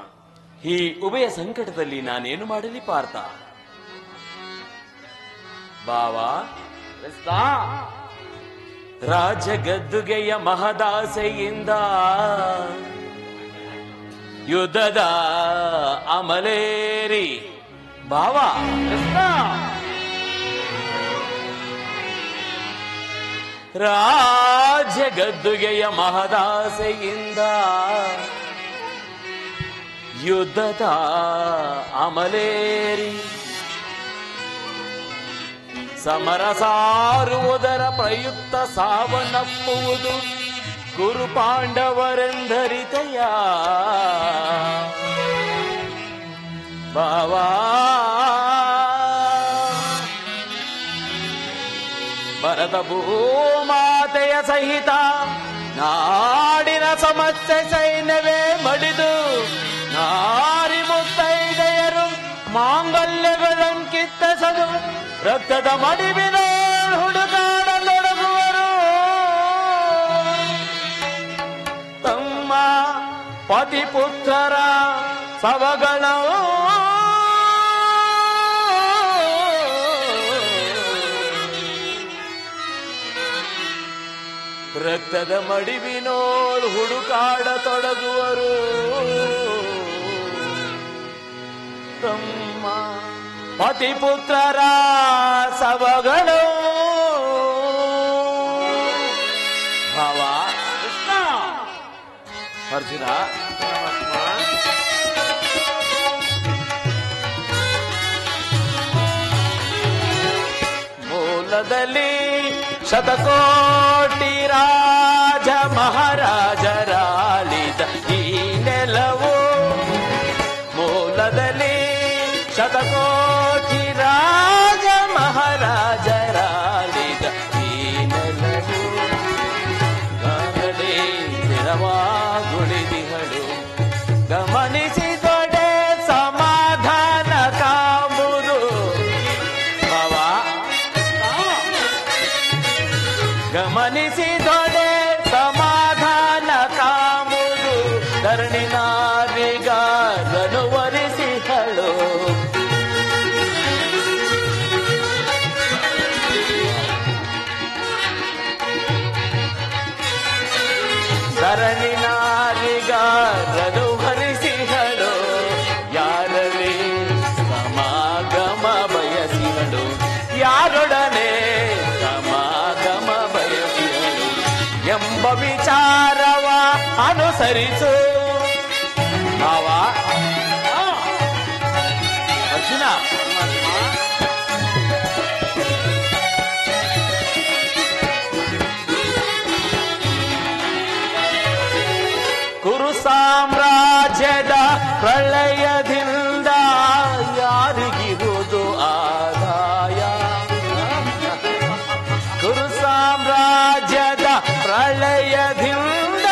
ಈ ಉಭಯ ಸಂಕಟದಲ್ಲಿ ನಾನೇನು ಮಾಡಲಿ ಪಾರ್ಥ? ಬಾವ, ಕೃಷ್ಣ, ರಾಜ ಗದ್ದುಗೆಯ ಮಹದಾಸೆಯಿಂದ ಯುದ್ಧದ ಅಮಲೇರಿ. ಬಾವ, ಕೃಷ್ಣ, ರಾಜ್ಯ ಗದ್ದುಗೆಯ ಮಹದಾಸೆಯಿಂದ ಯುದ್ಧದ ಅಮಲೇರಿ ಸಮರ ಸಾರುವುದರ ಪ್ರಯುಕ್ತ ಸಾವನ್ನಪ್ಪುವುದು ಗುರು ಪಾಂಡವರೆಂದರಿತೆಯ. ಬಾವಾ, ಭರತ ಭೂಮಾತೆಯ ಸಹಿತ ನಾಡಿನ ಸಮಸ್ಯೆ ಸೈನ್ಯವೇ ಮಡಿದು ನಾರಿ ಮುತ್ತೈದೆಯರು ಮಾಂಗಲ್ಯಗಳಂಕಿತ್ತಸದು ರಕ್ತದ ಮಡಿವಿನ ಹುಡುಕಾಡತೊಡಗುವರು. ತಮ್ಮ ಪತಿಪುತ್ರರ ಸವಗಳ ರಕ್ತದ ಮಡಿವಿನೋಳು ಹುಡುಕಾಡತೊಡಗುವರು. ತಮ್ಮ ಪತಿಪುತ್ರರ ಸವಗಳು. ಭಾವ, ಕೃಷ್ಣ, ಅರ್ಜುನ, ಮೂಲದಲ್ಲಿ ಶತಕೋಟಿ ರಾಜ ಮಹಾರಾಜರಾಳಿದ ಈ ನೆಲವು. ಮೂಲದಲ್ಲಿ ಶತಕೋಟಿ ರಾಜ ಮಹಾರಾಜರಾಳಿದ ಈ ನೆಲವು. ಗಗಡೆ ಸ್ಥಿರವಾಗುಳಿದಿಹಳು ಗಮನಿಸಿದೊಡೆ ಸಮಾಧಾನ ಕಾಂಬುದು. ಭಾವ, ಗಮನಿಸಿದೊಡೆ ಸಮಾಧಾನ ಕಾಂಬುದು ಧರಣಿ ನಾರಿಗಾರನು ವರಿಸಿಹಳು. ಧರಣಿ ನಾರಿಗಾರನು ವರಿಸಿಹಳು. ಯಾರಲ್ಲಿ ಸಮಾಗಮ ಬಯಸಿಹಳು, ಯಾರೊಡನೆ ಸಮಾಗಮ ಬಯಸಿಹಳು ಎಂಬ ವಿಚಾರವ ಅನುಸರಿಸು. ಭಾವ, ಅರ್ಜುನ, ಕುರು ಸಾಮ್ರಾಜ್ಯದ ಪ್ರಳಯದಿಂದ ಯಾರಿಗಿರುವುದು ಆದಾಯ? ಕುರು ಸಾಮ್ರಾಜ್ಯದ ಪ್ರಳಯದಿಂದ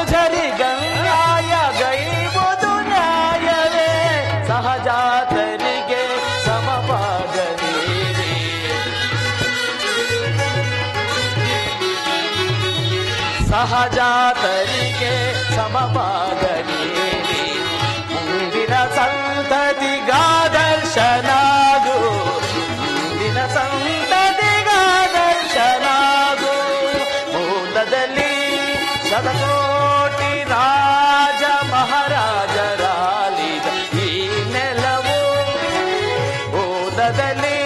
ಮನುಜರಿಗನ್ಯಾಯ ಗೈವುದು ನ್ಯಾಯವೇ ಸಹಜಾತರಿಗೆ ಸಮಭಾಗವೀರಿ ಸಹಜಾತರಿಗೆ ಸಮಭಾಗವೀರಿ ಮುಂದಿನ ಸಂತತಿಗಾದರ್ಶನಾಗು ಮುಂದಿನ ಸಂತತಿಗಾದರ್ಶನಾಗು ಮೂಲದಲ್ಲಿ ಶತಕೋಟಿ ರಾಜ ಮಹಾರಾಜರಾಲಿದ ಈ ನೆಲವು ಮೂಲದಲ್ಲಿ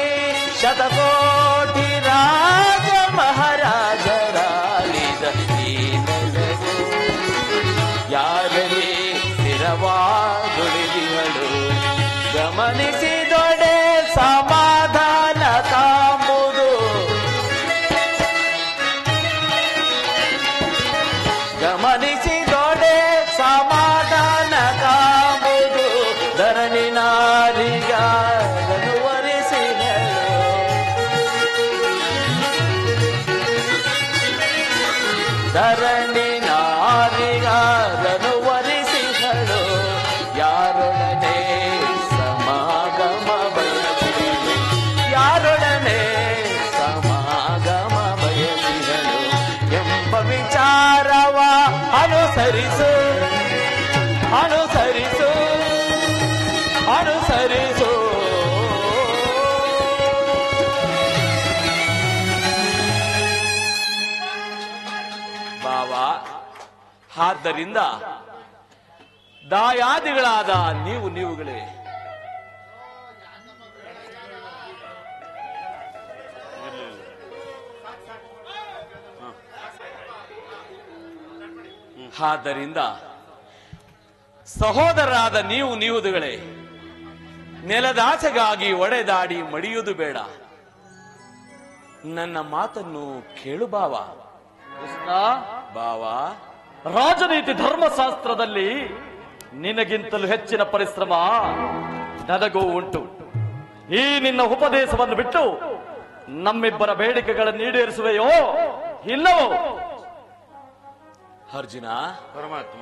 ಶತಕೋಟಿ ರಾಜ ಮಹಾರಾಜರಾಲಿದ ಈ ನೆಲವು ಯಾರಲ್ಲಿ ಸ್ಥಿರವಾಗುಳಿದಿಹಳು ಗಮನಿಸಿದೊಡೆ ಸಮಾಧಾನ ಕಾಂಬುದು ಗಮನಿಸಿದೊಡೆ ಸಮಾಧಾನ ಕಾಂಬುದು ಧರಣಿ ನಾರಿಗಾಗನು ವರಿಸಿದಳು ಧರಣಿ ನಾರಿಗಾಗನು ವರಿಸಿದಳು ಯಾರೊಡನೆ ಸಮಾಗಮ ಬಯಸಿದಳು ಯಾರೊಡನೆ ಸಮಾಗಮ ಬಯಸಿದಳು ಎಂಬ ವಿಚಾರವ ಅನುಸರಿಸು ಅನುಸರಿಸು ಅನುಸರಿಸು ಬಾವಾ ಆದ್ದರಿಂದ ದಾಯಾದಿಗಳಾದ ನೀವುಗಳೇ ಆದ್ದರಿಂದ ಸಹೋದರರಾದ ನೀವುಗಳೇ ನೆಲದಾಸೆಗಾಗಿ ಒಡೆದಾಡಿ ಮಡಿಯುವುದು ಬೇಡ ನನ್ನ ಮಾತನ್ನು ಕೇಳು ಬಾವ ಕೃಷ್ಣ, ಬಾವ ರಾಜನೀತಿ ಧರ್ಮಶಾಸ್ತ್ರದಲ್ಲಿ ನಿನಗಿಂತಲೂ ಹೆಚ್ಚಿನ ಪರಿಶ್ರಮ ನನಗೂ ಉಂಟು. ಈ ನಿನ್ನ ಉಪದೇಶವನ್ನು ಬಿಟ್ಟು ನಮ್ಮಿಬ್ಬರ ಬೇಡಿಕೆಗಳನ್ನು ಈಡೇರಿಸುವೆಯೋ ಇಲ್ಲವೋ? ಅರ್ಜುನ, ಪರಮಾತ್ಮ,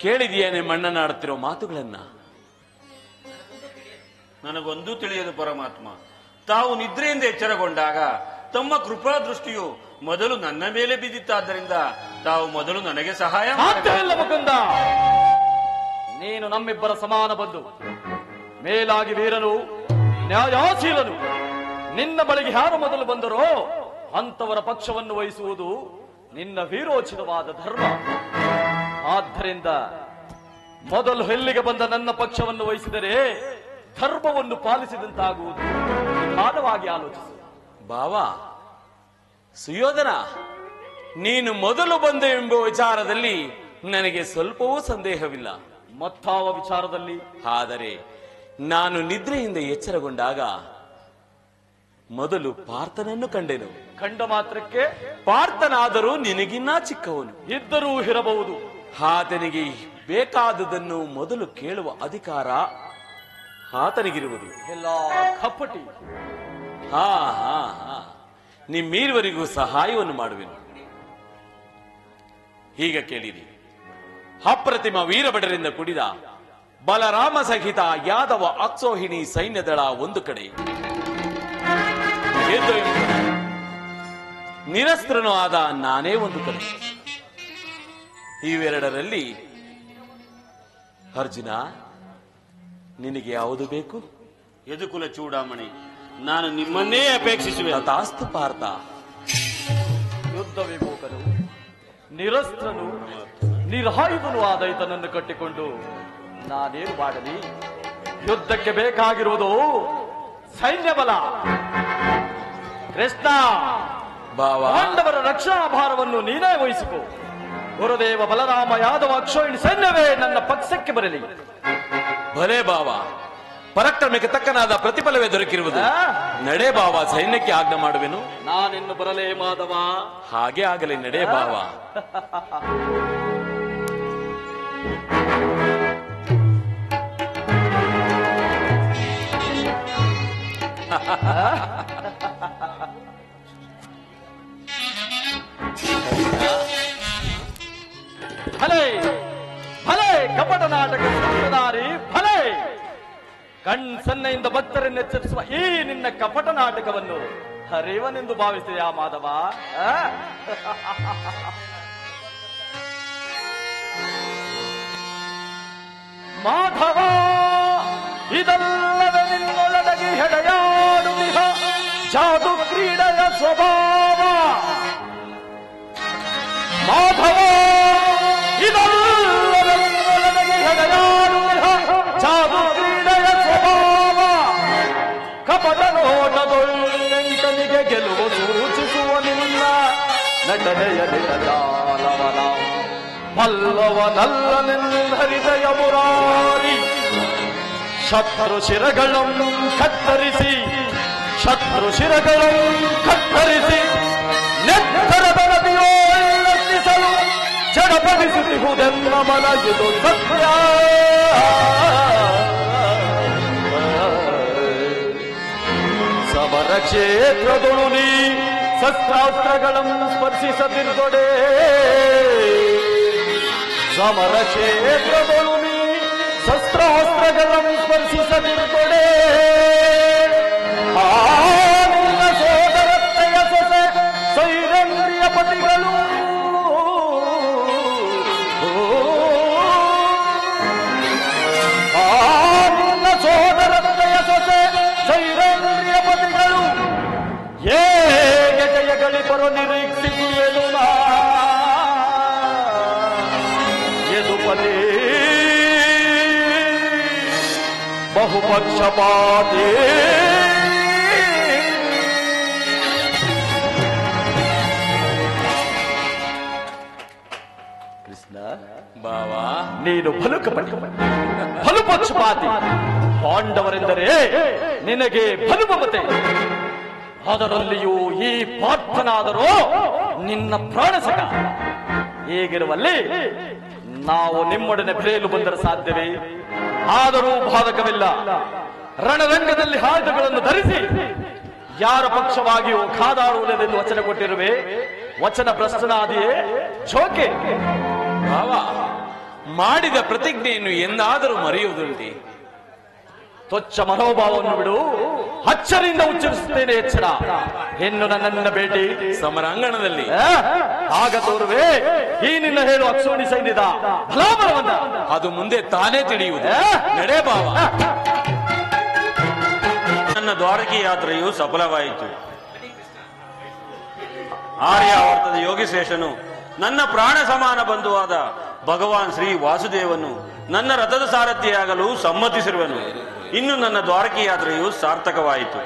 ಕೇಳಿದೆಯೇನೆ ಮಣ್ಣನಾಡುತ್ತಿರೋ ಮಾತುಗಳನ್ನ? ನನಗೊಂದೂ ತಿಳಿಯದು ಪರಮಾತ್ಮ. ತಾವು ನಿದ್ರೆಯಿಂದ ಎಚ್ಚರಗೊಂಡಾಗ ತಮ್ಮ ಕೃಪಾ ದೃಷ್ಟಿಯು ಮೊದಲು ನನ್ನ ಮೇಲೆ ಬಿದ್ದಿತ್ತಾದ್ದರಿಂದ ತಾವು ಮೊದಲು ನನಗೆ ಸಹಾಯ ಸಾಧ್ಯ ಇಲ್ಲ ಮುಕುಂದ. ನೀನು ನಮ್ಮಿಬ್ಬರ ಸಮಾನ ಬಂಧು, ಮೇಲಾಗಿ ವೀರನು, ನ್ಯಾಯಾಶೀಲನು. ನಿನ್ನ ಬಳಿಗೆ ಯಾರು ಮೊದಲು ಬಂದರೋ ಅಂತವರ ಪಕ್ಷವನ್ನು ವಹಿಸುವುದು ನಿನ್ನ ವೀರೋಚಿತವಾದ ಧರ್ಮ. ಆದ್ದರಿಂದ ಮೊದಲು ಎಲ್ಲಿಗೆ ಬಂದ ನನ್ನ ಪಕ್ಷವನ್ನು ವಹಿಸಿದರೆ ಧರ್ಮವನ್ನು ಪಾಲಿಸಿದಂತಾಗುವುದು. ನಿಧಾನವಾಗಿ ಆಲೋಚಿಸು. ಬಾವಾ ಸುಯೋಧನ, ನೀನು ಮೊದಲು ಬಂದೆ ಎಂಬ ವಿಚಾರದಲ್ಲಿ ನನಗೆ ಸ್ವಲ್ಪವೂ ಸಂದೇಹವಿಲ್ಲ. ಮತ್ತಾವ ವಿಚಾರದಲ್ಲಿ? ಆದರೆ ನಾನು ನಿದ್ರೆಯಿಂದ ಎಚ್ಚರಗೊಂಡಾಗ ಮೊದಲು ಪಾರ್ಥನನ್ನು ಕಂಡೆನು. ಕಂಡ ಮಾತ್ರಕ್ಕೆ ಪಾರ್ಥನಾದರೂ ನಿನಗಿನ್ನ ಚಿಕ್ಕವನು ಇದ್ದರೂ ಇರಬಹುದು. ಆತನಿಗೆ ಬೇಕಾದುದನ್ನು ಮೊದಲು ಕೇಳುವ ಅಧಿಕಾರ ಆತನಿಗಿರುವುದು. ಎಲ್ಲ ಕಪಟಿ. ಹಾ ಹಾ ಹಾ ನಿಮ್ಮೀರುವರಿಗೂ ಸಹಾಯವನ್ನು ಮಾಡುವೆನು. ಈಗ ಕೇಳಿರಿ. ಅಪ್ರತಿಮ ವೀರಭಟರಿಂದ ಕುಡಿದ ಬಲರಾಮ ಸಹಿತ ಯಾದವ ಅಕ್ಷೋಹಿಣಿ ಸೈನ್ಯದಳ ಒಂದು ಕಡೆ, ನಿರಸ್ತ್ರನೂ ಆದ ನಾನೇ ಒಂದು ಕಡೆ. ಇವೆರಡರಲ್ಲಿ ಅರ್ಜುನ, ನಿನಗೆ ಯಾವುದು ಬೇಕು? ಯದುಕುಲ ಚೂಡಾಮಣಿ, ನಾನು ನಿಮ್ಮನ್ನೇ ಅಪೇಕ್ಷಿಸುವೆ. ತಥಾಸ್ತು ಪಾರ್ಥ. ಯುದ್ಧ ವಿಮುಖನು, ನಿರಸ್ತ್ರನು, ನಿರಾಯುಧನು ಆದ ಈತನನ್ನು ಕಟ್ಟಿಕೊಂಡು ನಾನೇನು ಮಾಡಲಿ? ಯುದ್ಧಕ್ಕೆ ಬೇಕಾಗಿರುವುದು ಸೈನ್ಯ ಬಲ. ಕೃಷ್ಣ, ಬಾವ, ಪಾಂಡವರ ರಕ್ಷಣಾ ಭಾರವನ್ನು ನೀನೇ ವಹಿಸಿಕೊ. ಗುರುದೇವ ಬಲರಾಮ ಯಾದವ ಅಕ್ಷೋಹಿಣಿ ಸೈನ್ಯವೇ ನನ್ನ ಪಕ್ಷಕ್ಕೆ ಬರಲಿ. ಭಲೇ ಬಾವ, ಪರಾಕ್ರಮಕ್ಕೆ ತಕ್ಕನಾದ ಪ್ರತಿಫಲವೇ ದೊರಕಿರುವುದು. ನಡೆ ಬಾವ, ಸೈನ್ಯಕ್ಕೆ ಆಜ್ಞೆ ಮಾಡುವೆನು. ನಾನಿನ್ನು ಬರಲೇ ಮಾಧವ? ಹಾಗೆ ಆಗಲಿ, ನಡೆ ಬಾವ. ಹಲೇ ಕಪಟ ನಾಟಕ ಸೂತ್ರಧಾರಿ ಫಲೆ ಕಣ್ಸನ್ನೆಯಿಂದ ಭಕ್ತರನ್ನು ಎಚ್ಚರಿಸುವ ಈ ನಿನ್ನ ಕಪಟ ನಾಟಕವನ್ನು ಹರಿವನೆಂದು ಭಾವಿಸಿದೆಯಾ ಮಾಧವ? ಮಾಧವ, ಇದಲ್ಲವೇ ನಿನ್ನೊಳಗೆ ಹೆಡೆಯಾಡುತ್ತಿಹ ಜಾದು ಕ್ರೀಡೆಯ ಸ್ವಭಾವ. ಮಾಧವ, ಇದಲ್ಲವೇ ನಿನ್ನೊಳಗೆ ಹೆಡೆಯಾಡುತ್ತಿಹ ಜಾದು ಕ್ರೀಡೆಯ ಸ್ವಭಾವ. ಕಪಟ ನೋಟದೊಳ್ಳೆಂಟನಿಗೆ ಗೆಲುವು ಸೂಚಿಸುವ ನಿನ್ನ ನಟನೆಯ ಜಾಲವನ ಪಲ್ಲವನಲ್ಲನೆಲ್ಲರಿದಯ ಮುರಾರಿ. ಶತ್ರು ಶಿರಗಳನ್ನು ಕತ್ತರಿಸಿ ನೆತ್ತರದ ನದಿಯೋಳ್ಳಿಸಲು ಚಡಪಡಿಸುತ್ತಿಹುದೆಲ್ಲ ಮನಗಿದು ಸತ್ಯ. ಸಮರ ಕ್ಷೇತ್ರದೊಳು ನೀ ಶಸ್ತ್ರಾಸ್ತ್ರಗಳನ್ನು ಸ್ಪರ್ಶಿಸದಿರುತ್ತದೆ. ಸಮರ ಕ್ಷೇತ್ರದೊಳು ನೀ ಶಸ್ತ್ರಾಸ್ತ್ರಗಳನ್ನು ಸ್ಪರ್ಶಿಸದಿರುತ್ತದೆ. ನಿನ್ನ ಸೋದರತ್ತೆಯ ಸೊಸೆ ಸೈರಂದ್ರಿಯ ಪತಿಗಳು ನಿನ್ನ ಸೋದರತ್ತೆಯ ಸೊಸೆ ಸೈರಂದ್ರಿಯ ಪತಿಗಳು ಹೇಗೆ ಜಯಗಳಿಬ್ಬರು ನಿರೀಕ್ಷಿಸುವೆನು ಯದುಪತಿ ಬಹುಪಕ್ಷಪಾತಿ. ಕೃಷ್ಣ ಬಾವಾ, ನೀನು ಫಲಪಕ್ಷಪಾತಿ. ಪಾಂಡವರೆಂದರೆ ನಿನಗೆ ಫಲಮಮತೆ. ಅದರಲ್ಲಿಯೂ ಈ ಪಾರ್ಥನಾದರೂ ನಿನ್ನ ಪ್ರಾಣಸಕ. ಹೀಗಿರುವಲ್ಲಿ ನಾವು ನಿಮ್ಮೊಡನೆ ಬೆರೆಯಲು ಬಂದರೆ ಸಾಧ್ಯವೇ? ಆದರೂ ಬಾಧಕವಿಲ್ಲ. ರಣರಂಗದಲ್ಲಿ ಆಯುಧಗಳನ್ನು ಧರಿಸಿ ಯಾರ ಪಕ್ಷವಾಗಿಯೂ ಕಾದಾಡುವುದೆಂದು ವಚನ ಕೊಟ್ಟಿರುವೆ. ವಚನ ಭ್ರಷ್ಟನಾದಿಯೇ ಶೋಕೆ. ಬಾವಾ, ಮಾಡಿದ ಪ್ರತಿಜ್ಞೆಯನ್ನು ಎಂದಾದರೂ ಮರೆಯುವುದುಂಟೆ? ತೊಚ್ಚ ಮನೋಭಾವವನ್ನು ಬಿಡು. ಅಚ್ಚರಿಯಿಂದ ಉಚ್ಚರಿಸುತ್ತೇನೆ ಎಚ್ಚರ. ಇನ್ನು ನನ್ನನ್ನ ಭೇಟಿ ಸಮರಾಂಗಣದಲ್ಲಿ ಆಗ ತೋರುವೆ ಈ ನಿನ್ನ ಹೇಳು ಅಕ್ಷೋಣಿ ಸೈನ್ಯದ ಬಲಾಬಲವನ್ನ. ಅದು ಮುಂದೆ ತಾನೇ ತಿಳಿಯುವುದು. ನಡೆ ಬಾವ. ನನ್ನ ದ್ವಾರಕಿ ಯಾತ್ರೆಯು ಸಫಲವಾಯಿತು. ಆರ್ಯಾವರ್ತದ ಯೋಗಿಶ್ರೇಷ್ಠನು ನನ್ನ ಪ್ರಾಣ ಸಮಾನ ಬಂಧುವಾದ ಭಗವಾನ್ ಶ್ರೀ ವಾಸುದೇವನು ನನ್ನ ರಥದ ಸಾರಥಿಯಾಗಲು ಸಮ್ಮತಿಸಿರುವನು. ಇನ್ನು ನನ್ನ ದ್ವಾರಕಿ ಯಾತ್ರೆಯು ಸಾರ್ಥಕವಾಯಿತು.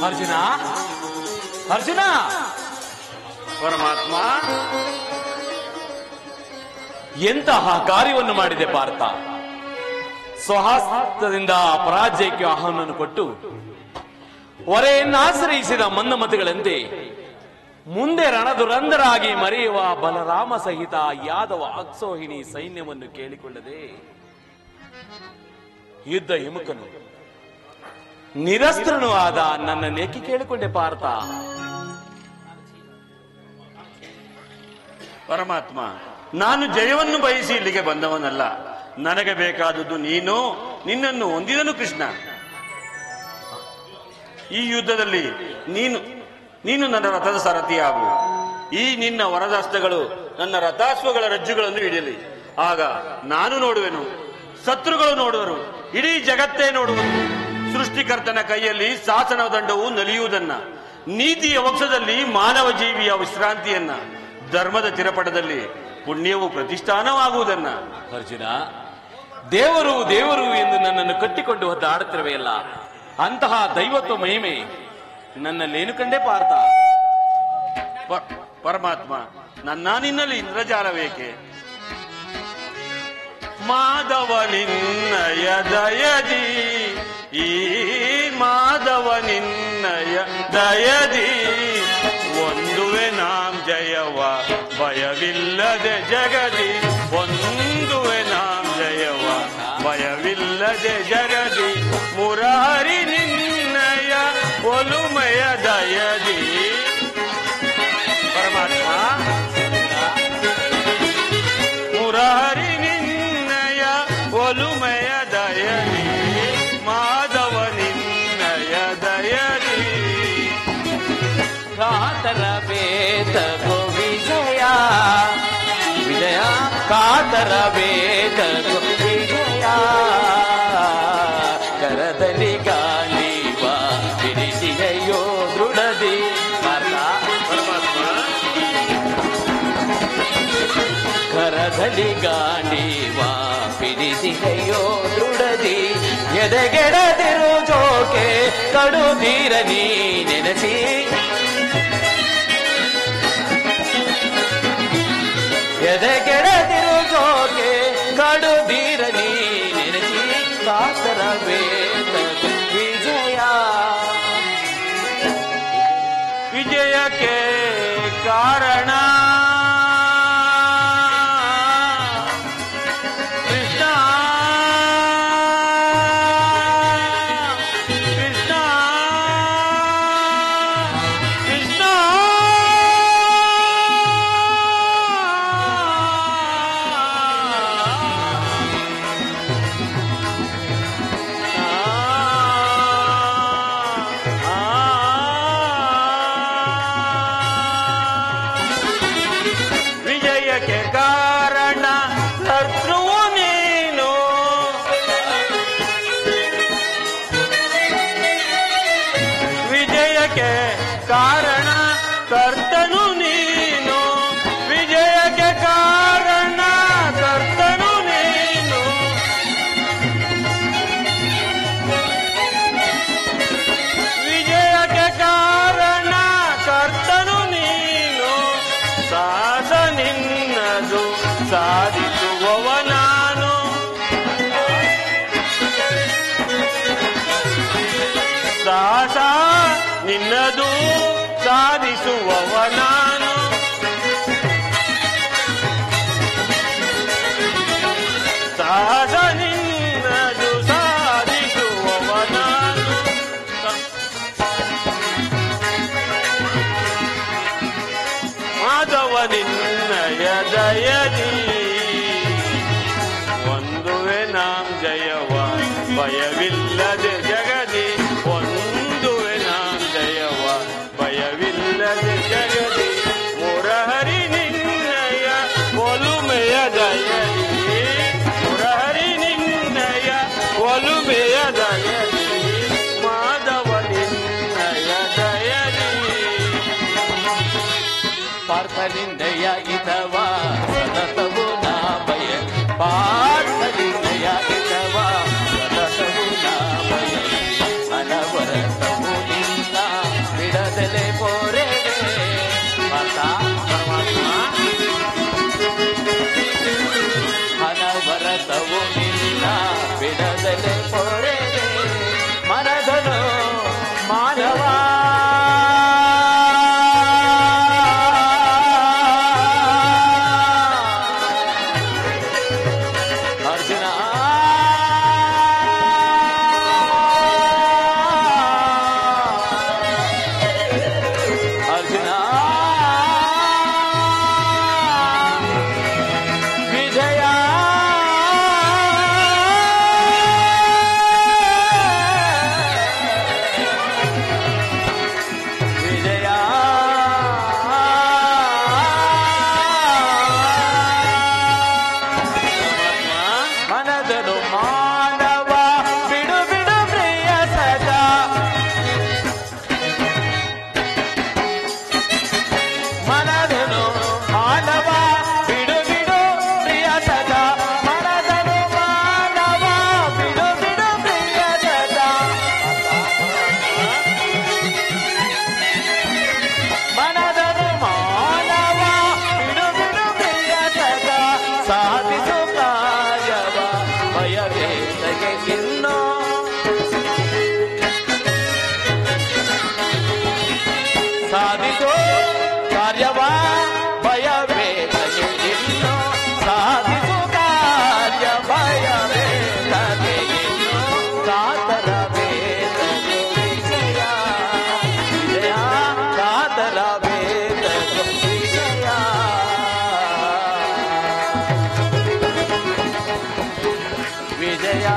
ಅರ್ಜುನ, ಅರ್ಜುನ, ಪರಮಾತ್ಮ, ಎಂತಹ ಕಾರ್ಯವನ್ನು ಮಾಡಿದೆ ಪಾರ್ಥ. ಸ್ವಹಸ್ತದಿಂದ ಪರಾಜಯಕ್ಕೆ ಆಹ್ವಾನವನ್ನು ಕೊಟ್ಟು ಹೊರೆಯನ್ನಾಶ್ರಯಿಸಿದ ಮಂದಮತಿಗಳಂತೆ ಮುಂದೆ ರಣದುರಂಧರಾಗಿ ಮರೆಯುವ ಬಲರಾಮ ಸಹಿತ ಯಾದವ ಅಕ್ಷೋಹಿಣಿ ಸೈನ್ಯವನ್ನು ಕೇಳಿಕೊಳ್ಳದೆ ಯುದ್ಧ ಹಿಮುಕನು ನಿರಸ್ತ್ರನೂ ಆದ ನನ್ನನ್ನೇಕೆ ಕೇಳಿಕೊಂಡೆ ಪಾರ್ಥ? ಪರಮಾತ್ಮ, ನಾನು ಜಯವನ್ನು ಬಯಸಿ ಇಲ್ಲಿಗೆ ಬಂದವನಲ್ಲ. ನನಗೆ ಬೇಕಾದದ್ದು ನೀನು, ನಿನ್ನನ್ನು ಹೊಂದಿದನು ಕೃಷ್ಣ. ಈ ಯುದ್ಧದಲ್ಲಿ ನೀನು ನನ್ನ ರಥದ ಸಾರಥಿಯಾಗು. ಈ ನಿನ್ನ ವರದಾಸ್ತ್ರಗಳು ನನ್ನ ರಥಾಶ್ವಗಳ ರಜ್ಜುಗಳನ್ನು ಹಿಡಿಯಲಿ. ಆಗ ನಾನು ನೋಡುವೆನು, ಶತ್ರುಗಳು ನೋಡುವರು, ಇಡೀ ಜಗತ್ತೇ ನೋಡುವುದು ಸೃಷ್ಟಿಕರ್ತನ ಕೈಯಲ್ಲಿ ಶಾಸನ ದಂಡವು ನಲಿಯುವುದನ್ನ, ನೀತಿಯ ವಕ್ಷದಲ್ಲಿ ಮಾನವ ಜೀವಿಯ ವಿಶ್ರಾಂತಿಯನ್ನ, ಧರ್ಮದ ಚಿರಪಟದಲ್ಲಿ ಪುಣ್ಯವು ಪ್ರತಿಷ್ಠಾನವಾಗುವುದನ್ನ. ಅರ್ಜುನ, ದೇವರು ದೇವರು ಎಂದು ನನ್ನನ್ನು ಕಟ್ಟಿಕೊಂಡು ಒದ್ದಾಡುತ್ತಿರುವೆಯಲ್ಲ, ಅಂತಹ ದೈವತ್ವ ಮಹಿಮೆ ನನ್ನಲ್ಲೇನು ಕಂಡೆ ಪಾರ್ಥ? ಪರಮಾತ್ಮ, ನಿನ್ನಲ್ಲಿ ಇಂದ್ರಜಾಲವೇಕೆ? ಮಾಧವ ನಿನ್ನಯ ದಯದಿ, ಈ ಮಾಧವ ನಿನ್ನಯ ದಯದಿ ಒಂದುವೆ ನಾಂ ಜಯವ ಭಯವಿಲ್ಲದೆ ಜಗದಿ, ಒಂದುವೆ ನಾಂ ಜಯವ ಭಯವಿಲ್ಲದೆ ಜಗದಿ, ಮುರಾರಿ ನಿನ್ನಯ ಒಲುಮೆಯ ದಯದಿ. ಕಾತರ ವೇದಗೋ ವಿಜಯ ವಿಜಯ ಕಾತರ ವೇದಗೋ ವಿಜಯ ಕರದಲ್ಲಿ ಗಾಲಿವ ಬಿಡಿಸಿದೆಯೋ ದೃಢದಿ ಕರದಲ್ಲಿ ಗಾಂಡಿವ ಬಿಡಿಸಿದೆಯೋ ದೃಢದಿ ಎದೆಗೆಡದಿರು ಜೋಕೆ ಕಡುದೀರ ನೀ ನೆನೆಸಿ ಎದೆಗೆಡದಿರು ಜೋಕೆ ಕಡುದೀರ ನೀ ನೆನೆಸಿ ಕಾತರ ವೇದ ವಿಜಯ ವಿಜಯಕ್ಕೆ ಕಾರಣ ಕಾರಣ ಕರ್ತನು ನೀನು ವಿಜಯಕ್ಕೆ ಕಾರಣ ಕರ್ತನು ನೀನು ವಿಜಯಕ್ಕೆ ಕಾರಣ ಕರ್ತನು ನೀನು ಸಾಸ ನಿನ್ನದು ಸಾಧಿಸುವವ ನಾನು ಸಾಸ ನಿನ್ನದು ಸಾಧಿಸುವವ ನಾನು ಸಾಹಸ ನಿನ್ನದು ಸಾಧಿಸುವವ ನಾನು ಮಾಧವ ನಿನ್ನಯ ದಯದಿ ಒಂದುವೆ ನಾಂ ಜಯವ ಭಯವಿಲ್ಲದೆ ಜಗದಿ ಒಂದುವೆ ನಾಂ ಜಯವ ಭಯವಿಲ್ಲದೆ ಜಗದಿ ಮುರಹರಿ ನಿನ್ನಯ ಒಲುಮೆಯ ದಯದಿ ಮುರಹರಿ ನಿನ್ನಯ ಒಲುಮೆಯ ದಯದಿ ಮಾಧವ ನಿನ್ನಯ ದಯದಿ ಪಾರ್ಥಲಿಂದಯ ಇತವ ಸತತವು ನಾ ಭಯ ಪಾರ್ಥಲಿಂದಯ ಇತವ ಸತತವು ನಾ ಭಯ ಅನವರತವು ನಿನ್ನ ಬಿಡದಲೆ ಪೋರೆ ಪರಮಾತ್ಮ ಅನವರತವು ನಿನ್ನ ಬಿಡದಲೆ ಪೋರೆ ಮನದನು ಮಾನವ ಸಾಧಿಸೋ ಕಾರ್ಯವ ಭಯವೇ ತಗೆಯಿನ್ನು ಸಾಧಿಸೋ ಕಾರ್ಯ ಭಯವೇ ತಗೆಯಿನ್ನು ಕಾತರ ವೇದ ವಿಜಯ ವಿಜಯ ಕಾತರ ವೇದ ವಿಜಯ ವಿಜಯ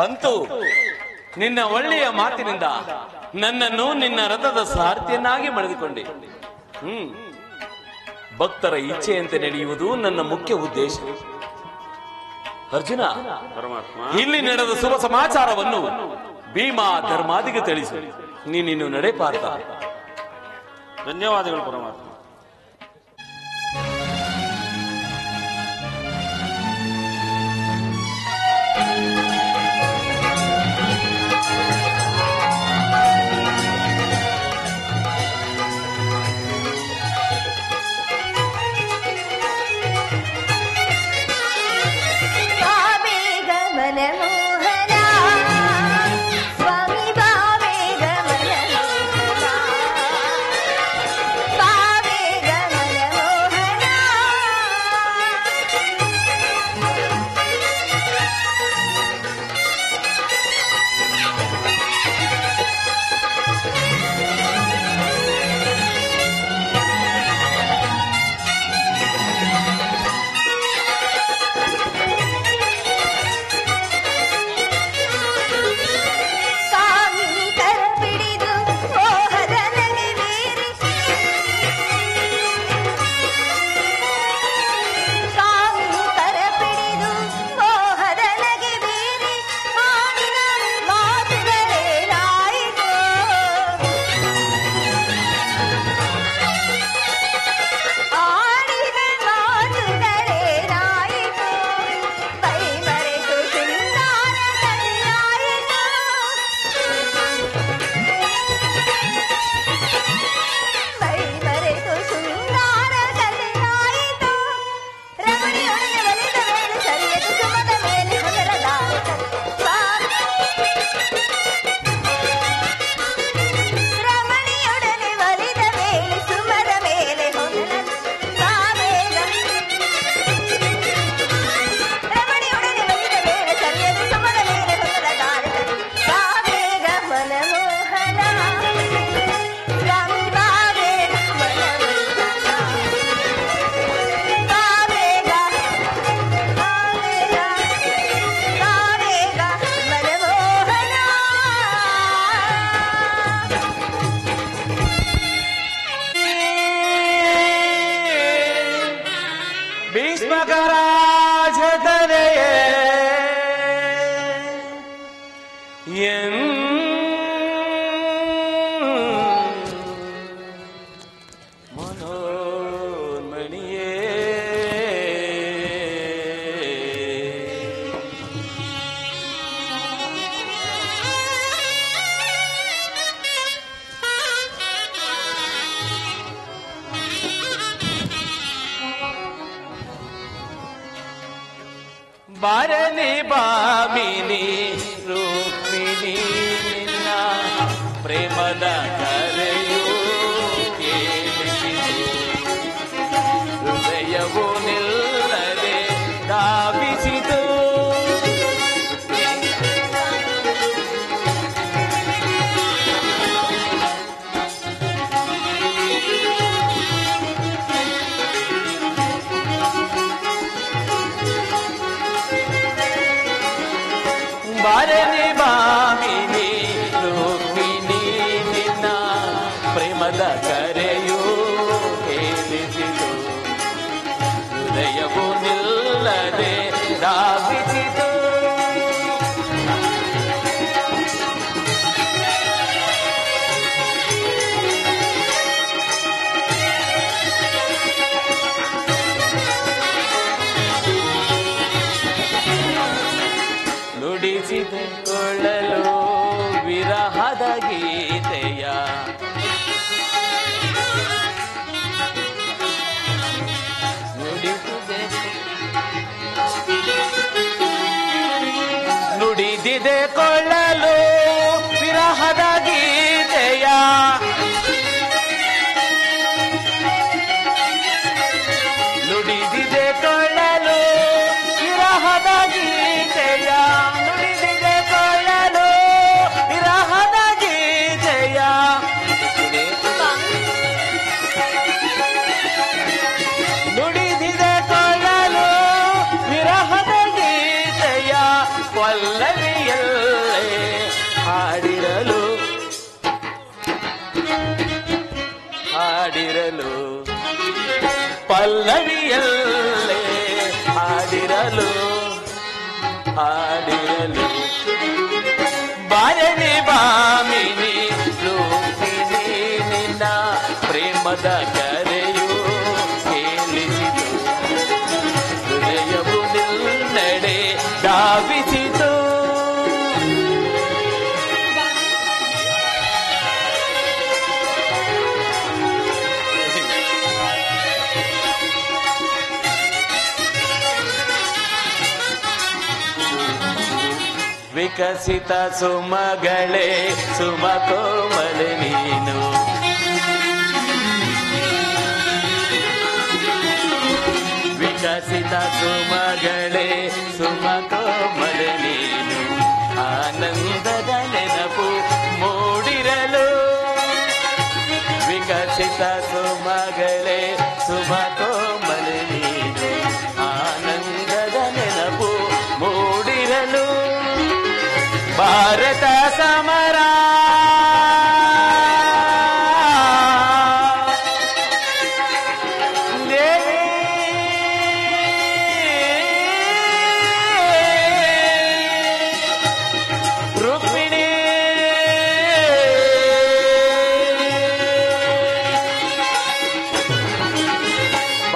ಅಂತೂ ನಿನ್ನ ಒಳ್ಳೆಯ ಮಾತಿನಿಂದ ನನ್ನನ್ನು ನಿನ್ನ ರಥದ ಸಾರಥಿಯನ್ನಾಗಿ ಮಾಡಿಕೊಂಡೆ. ಭಕ್ತರ ಇಚ್ಛೆಯಂತೆ ನಡೆಯುವುದು ನನ್ನ ಮುಖ್ಯ ಉದ್ದೇಶ. ಅರ್ಜುನ, ಪರಮಾತ್ಮ, ಇಲ್ಲಿ ನಡೆದ ಶುಭ ಸಮಾಚಾರವನ್ನು ಭೀಮಾ ಧರ್ಮಾದಿಗೆ ತಿಳಿಸು. ನೀನಿನ್ನು ನಡೆ ಪಾರ್ಥ. ಧನ್ಯವಾದಗಳು ಪರಮಾತ್ಮ. ಬಾರನೆ ಬಾಮಿನಿ ರೂಕ್ಮಿಣಿ ನಿನ್ನ ಪ್ರೇಮದ ಕರೆಯು ಕೇಳಿಸಿತು, ಹೃದಯವು ನಿಲ್ಲದೆ ಧಾವಿಸಿತು. ಬಾರೆ ಹಾಡಿರಲು ಪಲ್ಲವಿಯಲ್ಲೇ ಹಾಡಿರಲು ಬಾರನೆ ಬಾಮಿನಿ ರೂಪಿಣಿ ನಿನ್ನ ಪ್ರೇಮದ ಕರೆಯು ಕೇಳಿಸಿತು ಹೃದಯವು ನಿನ್ನಡೆ ಧಾವಿಸಿತು ವಿಕಸಿತ ಸುಮಗಳೇ ಸುಮಕೋಮಲೆ ನೀನು ವಿಕಸಿತ ಸುಮಗಳೇ ಸುಮಕೋಮಲೆ ನೀನು ಆನಂದದ ನೆನಪು ಮೂಡಿರಲು ವಿಕಸಿತ ಸುಮಗಳೇ ಸುಮಕೋಮಲೆ ನೀನು ಆನಂದದ ನೆನಪು ಮೂಡಿರಲು ಭಾರತ ಸಮರ ರುಕ್ಮಿಣಿ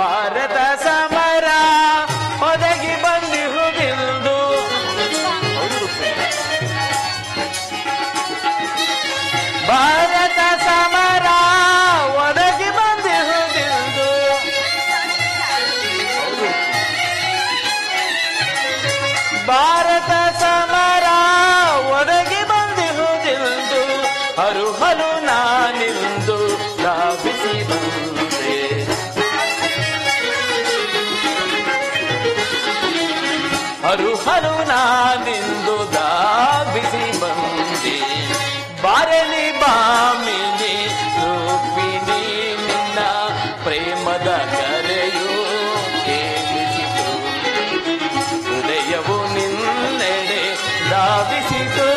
ಭಾರತ ಸಮರ ಒದಗಿ ಬಂದಿಹುದೆಂದು ಭಾರತ ಸಮರ ಒದಗಿ ಬಂದಿಹುದೆಂದು ಭಾರತ ಸಮರ ಒದಗಿ ಬಂದಿಹುದೆಂದು ಹರುಹಲು ನಾನಿಂದು ಧಾವಿಸಿ ಬಂದೆ ಹರುಹಲು ನಾನಿಂದು ಧಾವಿಸಿ ಬಂದೆ ಬಾರಲಿ ಬಾಮಿನಿ ರೂಪಿಣಿ ನಿನ್ನ ಪ್ರೇಮದ ಕರೆಯು ಕೇಳಿಸಿತು ಹೃದಯವು ನಿನ್ನೆಡೆ ಧಾವಿಸಿತು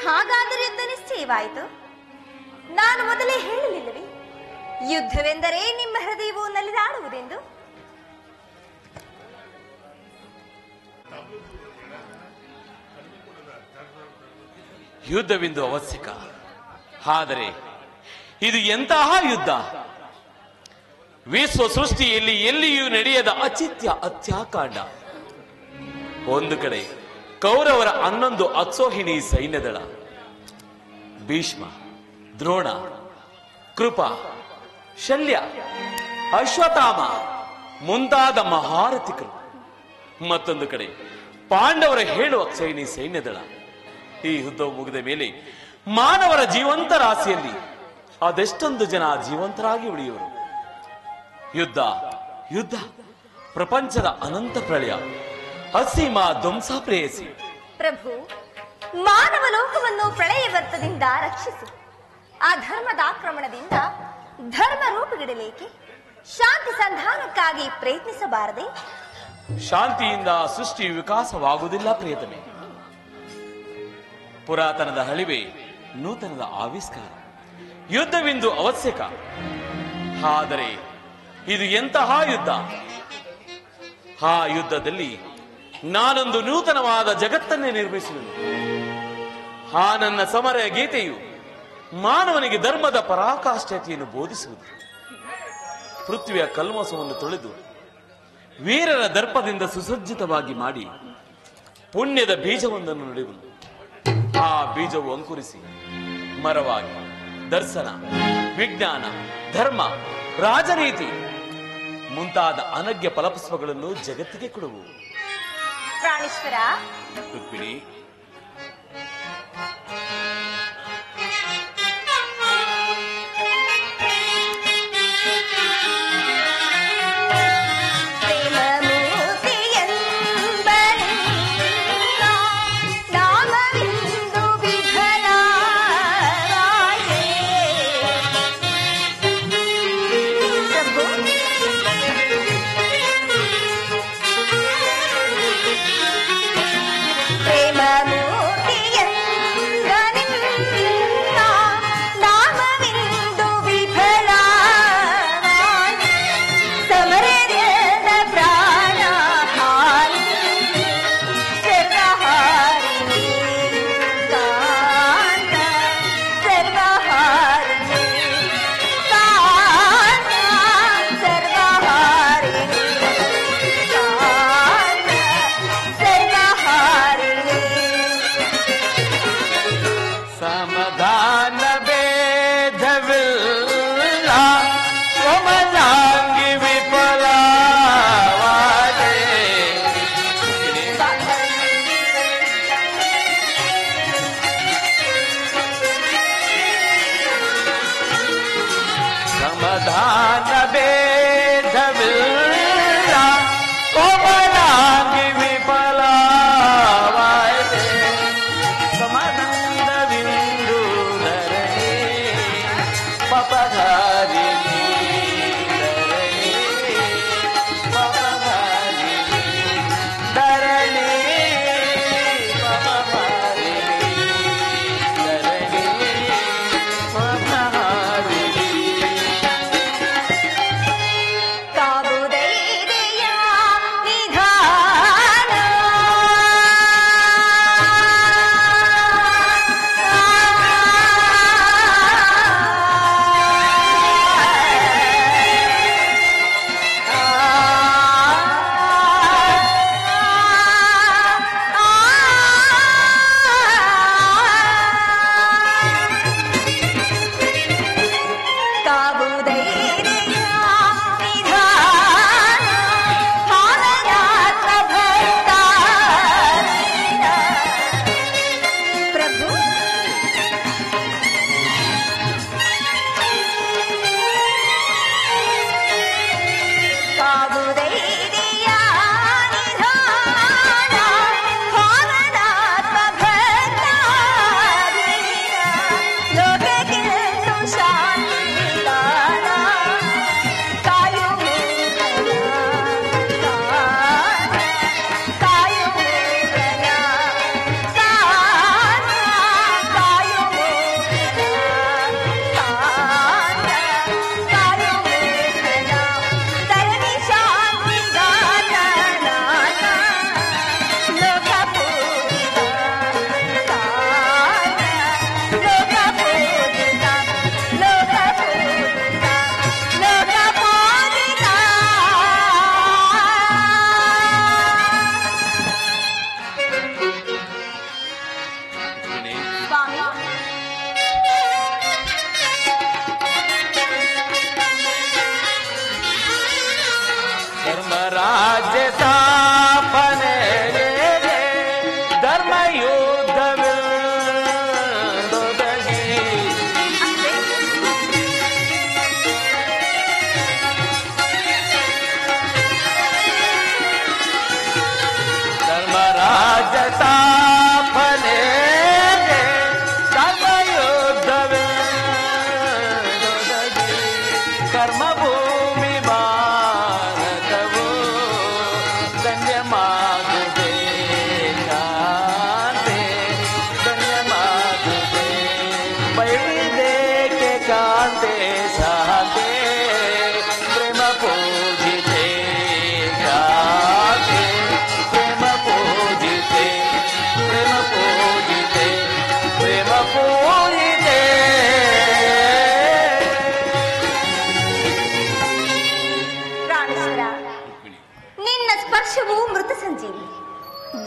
ಹಾಗಾದರೆ ಯುದ್ಧ ನಿಶ್ಚಯವಾಯಿತು. ನಾನು ಮೊದಲೇ ಹೇಳಲಿಲ್ಲವೇ ಯುದ್ಧವೆಂದರೆ ನಿಮ್ಮ ಹೃದಯವು ನಲಿದಾಡುವುದೆಂದು? ಯುದ್ಧವೆಂದು ಅವಶ್ಯಕ. ಆದರೆ ಇದು ಎಂತಹ ಯುದ್ಧ? ವಿಶ್ವ ಸೃಷ್ಟಿಯಲ್ಲಿ ಎಲ್ಲಿಯೂ ನಡೆಯದ ಅಚಿತ್ಯ ಹತ್ಯಾಕಾಂಡ. ಒಂದು ಕಡೆ ಕೌರವರ 11 ಅಕ್ಷೋಹಿಣಿ ಸೈನ್ಯದಳ, ಭೀಷ್ಮ, ದ್ರೋಣ, ಕೃಪ, ಶಲ್ಯ, ಅಶ್ವತ್ಥಾಮ ಮುಂತಾದ ಮಹಾರಥಿಕರು. ಮತ್ತೊಂದು ಕಡೆ ಪಾಂಡವರ 7 ಅಕ್ಷೋಹಿಣಿ ಸೈನ್ಯದಳ. ಈ ಯುದ್ಧವು ಮುಗಿದ ಮೇಲೆ ಮಾನವರ ಜೀವಂತ ರಾಶಿಯಲ್ಲಿ ಅದೆಷ್ಟೊಂದು ಜನ ಜೀವಂತರಾಗಿ ಉಳಿಯುವರು. ಯುದ್ಧ ಯುದ್ಧ ಪ್ರಪಂಚದ ಅನಂತ ಪ್ರಳಯ, ಅಸೀಮ ಧ್ವಂಸ ಪ್ರೇಯಸಿ. ಪ್ರಭು, ಮಾನವ ಲೋಕವನ್ನು ಪ್ರಳಯ ವರ್ತದಿಂದ ರಕ್ಷಿಸಿ ಆ ಧರ್ಮದ ಆಕ್ರಮಣದಿಂದ ಧರ್ಮ ರೂಪುಗಿಡಲೇಕೆ? ಶಾಂತಿ ಸಂಧಾನಕ್ಕಾಗಿ ಪ್ರಯತ್ನಿಸಬಾರದೆ? ಶಾಂತಿಯಿಂದ ಸೃಷ್ಟಿ ವಿಕಾಸವಾಗುವುದಿಲ್ಲ ಪ್ರಿಯತಮೆ. ಪುರಾತನದ ಹಳಿವೆ ನೂತನದ ಆವಿಷ್ಕಾರ. ಯುದ್ಧವೆಂದು ಅವಶ್ಯಕ. ಆದರೆ ಇದು ಎಂತಹ ಯುದ್ಧ? ಆ ಯುದ್ಧದಲ್ಲಿ ನಾನೊಂದು ನೂತನವಾದ ಜಗತ್ತನ್ನೇ ನಿರ್ಮಿಸುವೆನು. ಆ ನನ್ನ ಸಮರ ಗೀತೆಯು ಮಾನವನಿಗೆ ಧರ್ಮದ ಪರಾಕಾಷ್ಠತೆಯನ್ನು ಬೋಧಿಸುವುದು. ಪೃಥ್ವಿಯ ಕಲ್ಮಸವನ್ನು ತೊಳೆದು ವೀರರ ದರ್ಪದಿಂದ ಸುಸಜ್ಜಿತವಾಗಿ ಮಾಡಿ ಪುಣ್ಯದ ಬೀಜವೊಂದನ್ನು ನಡೆಯುವುದು. ಆ ಬೀಜವು ಅಂಕುರಿಸಿ ಮರವಾಗಿ ದರ್ಶನ, ವಿಜ್ಞಾನ, ಧರ್ಮ, ರಾಜನೀತಿ ಮುಂತಾದ ಅನಗ್ಯ ಫಲಪುಷ್ಪಗಳನ್ನು ಜಗತ್ತಿಗೆ ಕೊಡುವು. ಪ್ರಾಣೇಶ್ವರ, ರುಕ್ಮಿಣಿ, ಪ್ರೇಮ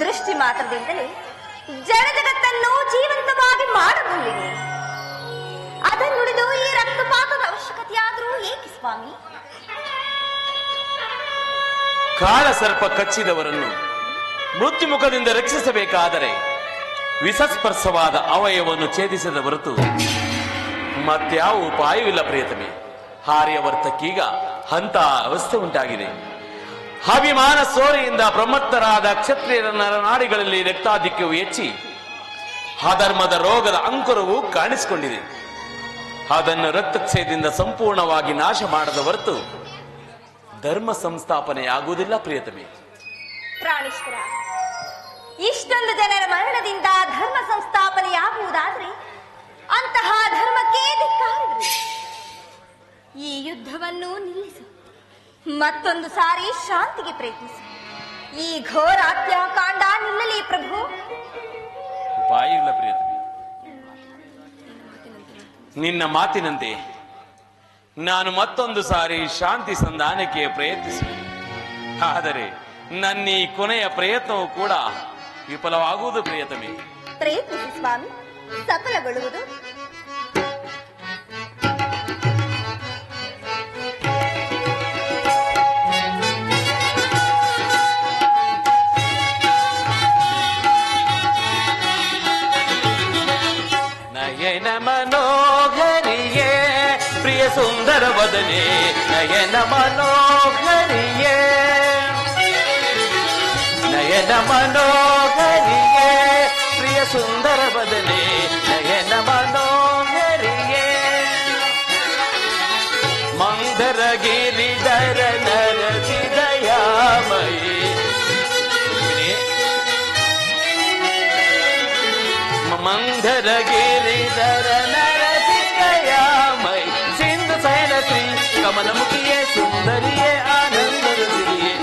ದೃಷ್ಟಿ ಮಾತ್ರದಿಂದಲೇ ಜಡ ಜಗತ್ತನ್ನು ಜೀವಂತವಾಗಿ ಮಾಡಬಲ್ಲಿದೆ. ಅದನ್ನುಳಿದು ಈ ರಕ್ತಪಾತದ ಅವಶ್ಯಕತೆಯಾದರೂ ಏಕೆ ಸ್ವಾಮಿ? ಕಾಳ ಸರ್ಪ ಕಚ್ಚಿದವರನ್ನು ಮೃತ್ಯುಮುಖದಿಂದ ರಕ್ಷಿಸಬೇಕಾದರೆ ವಿಷಸ್ಪರ್ಶವಾದ ಅವಯವನ್ನು ಛೇದಿಸದ ಹೊರತು ಮತ್ಯಾವ ಉಪಾಯವಿಲ್ಲ ಪ್ರಿಯತಮೆ. ಆರ್ಯವರ್ತಕ್ಕೀಗ ಅಂತ ಅವಸ್ಥೆ ಉಂಟಾಗಿದೆ. ಅಭಿಮಾನ ಸೋರೆಯಿಂದ ಪ್ರಮತ್ತರಾದ ಕ್ಷತ್ರಿಯರ ನರನಾಡಿಗಳಲ್ಲಿ ರಕ್ತಾಧಿಕ್ಯವು ಹೆಚ್ಚಿ ಅಧರ್ಮದ ರೋಗದ ಅಂಕುರವು ಕಾಣಿಸಿಕೊಂಡಿದೆ. ಅದನ್ನು ರಕ್ತಕ್ಷಯದಿಂದ ಸಂಪೂರ್ಣವಾಗಿ ನಾಶ ಮಾಡದ ಹೊರತು ಧರ್ಮ ಸಂಸ್ಥಾಪನೆಯಾಗುವುದಿಲ್ಲ ಪ್ರಿಯತಮೆ. ಪ್ರಾಣೇಶ್ವರ, ಇಷ್ಟೊಂದು ಜನರ ಮರಣದಿಂದ ಧರ್ಮ ಸಂಸ್ಥಾಪನೆಯಾಗುವುದಾದ್ರೆ ಅಂತಹ ಧರ್ಮಕ್ಕೆ ಧಿಕ್ಕಾರವಿದೆ. ಈ ಯುದ್ಧವನ್ನು ನಿಲ್ಲಿಸು, ಮತ್ತೊಂದು ಸಾರಿ ಶಾಂತಿಗೆ ಪ್ರಯತ್ನಿಸು. ಈ ಘೋರ ಹತ್ಯಾಕಾಂಡ ನಿಲ್ಲಲಿ ಪ್ರಭು. ಉಪಾಯವಿಲ್ಲ ಪ್ರಿಯತಮೆ. ನಿನ್ನ ಮಾತಿನಂತೆ ನಾನು ಮತ್ತೊಂದು ಸಾರಿ ಶಾಂತಿ ಸಂಧಾನಕ್ಕೆ ಪ್ರಯತ್ನಿಸುವೆ. ಆದರೆ ನನ್ನ ಈ ಕೊನೆಯ ಪ್ರಯತ್ನವೂ ಕೂಡ ವಿಫಲವಾಗುವುದು ಪ್ರಿಯತಮೆ. ಪ್ರಯತ್ನಿಸಿ ಸ್ವಾಮಿ, ಸಫಲಗೊಳ್ಳುವುದು. ನಯನ ಮನೋಹರಿಯೇ ಪ್ರಿಯ ಸುಂದರ ವದನೆ, ನಯನ ಮನೋಹರಿಯೇ, ನಯನ ಮನೋಹರಿಯೇ ಪ್ರಿಯ ಸುಂದರ ವದನೆ, ನಯನ ಮನೋಹರಿಯೇ, ಮಂದರ ಗಿರಿಧರ ನರಸಿ ದಯಾಮಯಿ, ಮಂದರ ಗಿರಿಧರ ನರಸಿ ದಯಾಮಯಿ, ಸಿಂಧು ಸೈನ ಶ್ರೀ ಕಮಲ ಮುಖಿಯೇ ಸುಂದರಿಯೇ ಆನಂದದ ಸಿರಿಯೇ,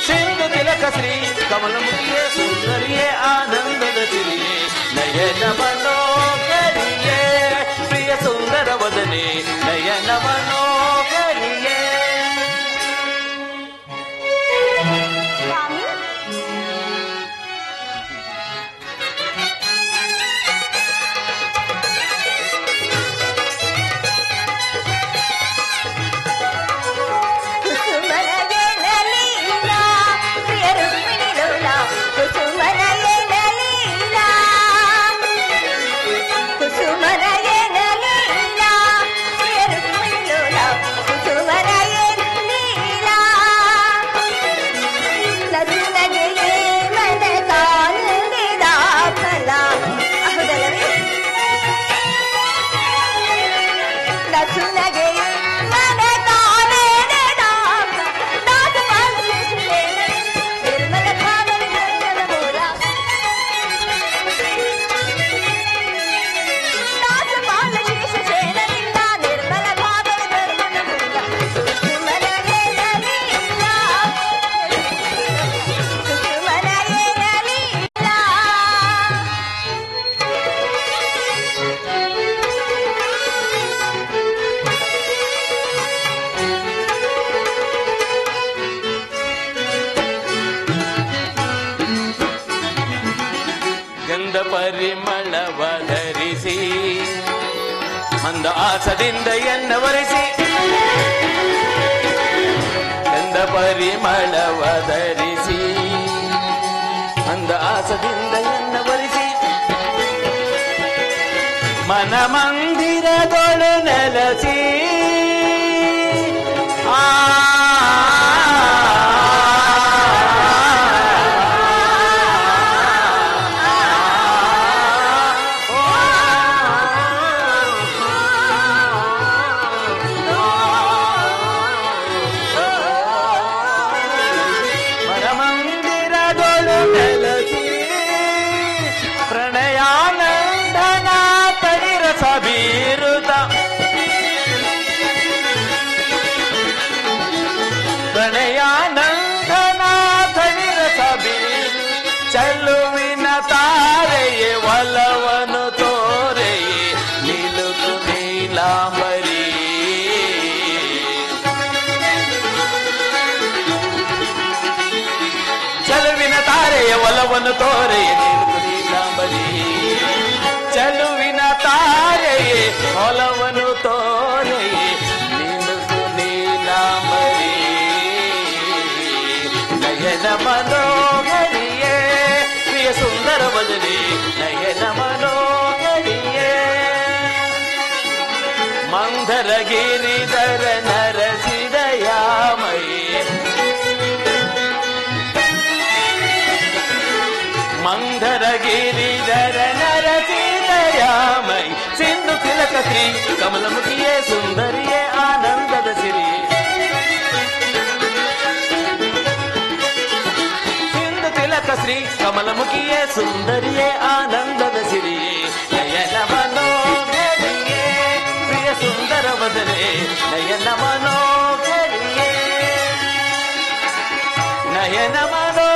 ಸಿಂಧು ತಿಲಕ ಶ್ರೀ ಕಮಲ ಮುಖಿಯೇ ಸುಂದರಿಯೇ ಆನಂದದ ಸಿರಿಯೇ, ನಯನ ಮನೋಹರಿಯೇ ಪ್ರಿಯ ಸುಂದರ ವದನೆ, ನಯನ ಮನೋಹರಿಯೇ. ಸ್ವಾಮಿ, ಪರಿಮಳವ ಧರಿಸಿ ಮಂದ ಆಸದಿಂದ ಎನ್ನವರಿಸಿ, ಗಂಧ ಪರಿಮಳವ ಧರಿಸಿ ಮಂದ ಆಸದಿಂದ ಎನ್ನವರಿಸಿ, ಮನ ಮಂದಿರದೊಳು ನೆಲಸಿ ಪ್ರಣಯಾನಂದನ ತಡಿರಸ ಬೀರುತ, ಪ್ರಣಯಾನಂದನ ತಡಿರಸ ಬೀರು, ಚೆಲುವಿನ ತಾರೆಯೇ ಒಲವನು ತೋರೆಯೇ ನಿಲುಕು ನೀಲಾಂಬರಿ, ಹೊಲವನ್ನು ತೋರೆಯೇ ನಿಲುಕು ನೀಲಾಂಬರಿ ಚೆಲುವಿನ ತಾರೆಯೇ ಹೊಲವನ್ನು ತೋರೆಯೇ ನಿಲುಕು ನೀಲಾಂಬರಿ ನಯನ ಮನೋಹರಿಯೇ ಪ್ರಿಯ ಸುಂದರ ಬದಲಿ ನಯನ ಮನೋಹರಿಯೇ ಮಂದರ ಗಿರಿಧರ ನರಸಿದಯಾಮಯೇ ಮಂದರ ಗಿರಿಧರ ನರಸಿದಯಾಮೈ ಸಿಂಧು ತಿಲಕ ಶ್ರೀ ಕಮಲಮುಖಿಯೇ ಸುಂದರಿಯೇ ಆನಂದದ ಸಿರಿ ಸಿಂಧು ತಿಲಕ ಶ್ರೀ ಕಮಲಮುಖಿಯೇ ಸುಂದರಿಯೇ ಆನಂದದ ಸಿರಿಯೇ ನಯನ ಮನೋಹರಿಯೇ ಪ್ರಿಯ ಸುಂದರ ಬದಲೇ ನಯನ ಮನೋಹರಿಯೇ ನಯನ ಮನೋ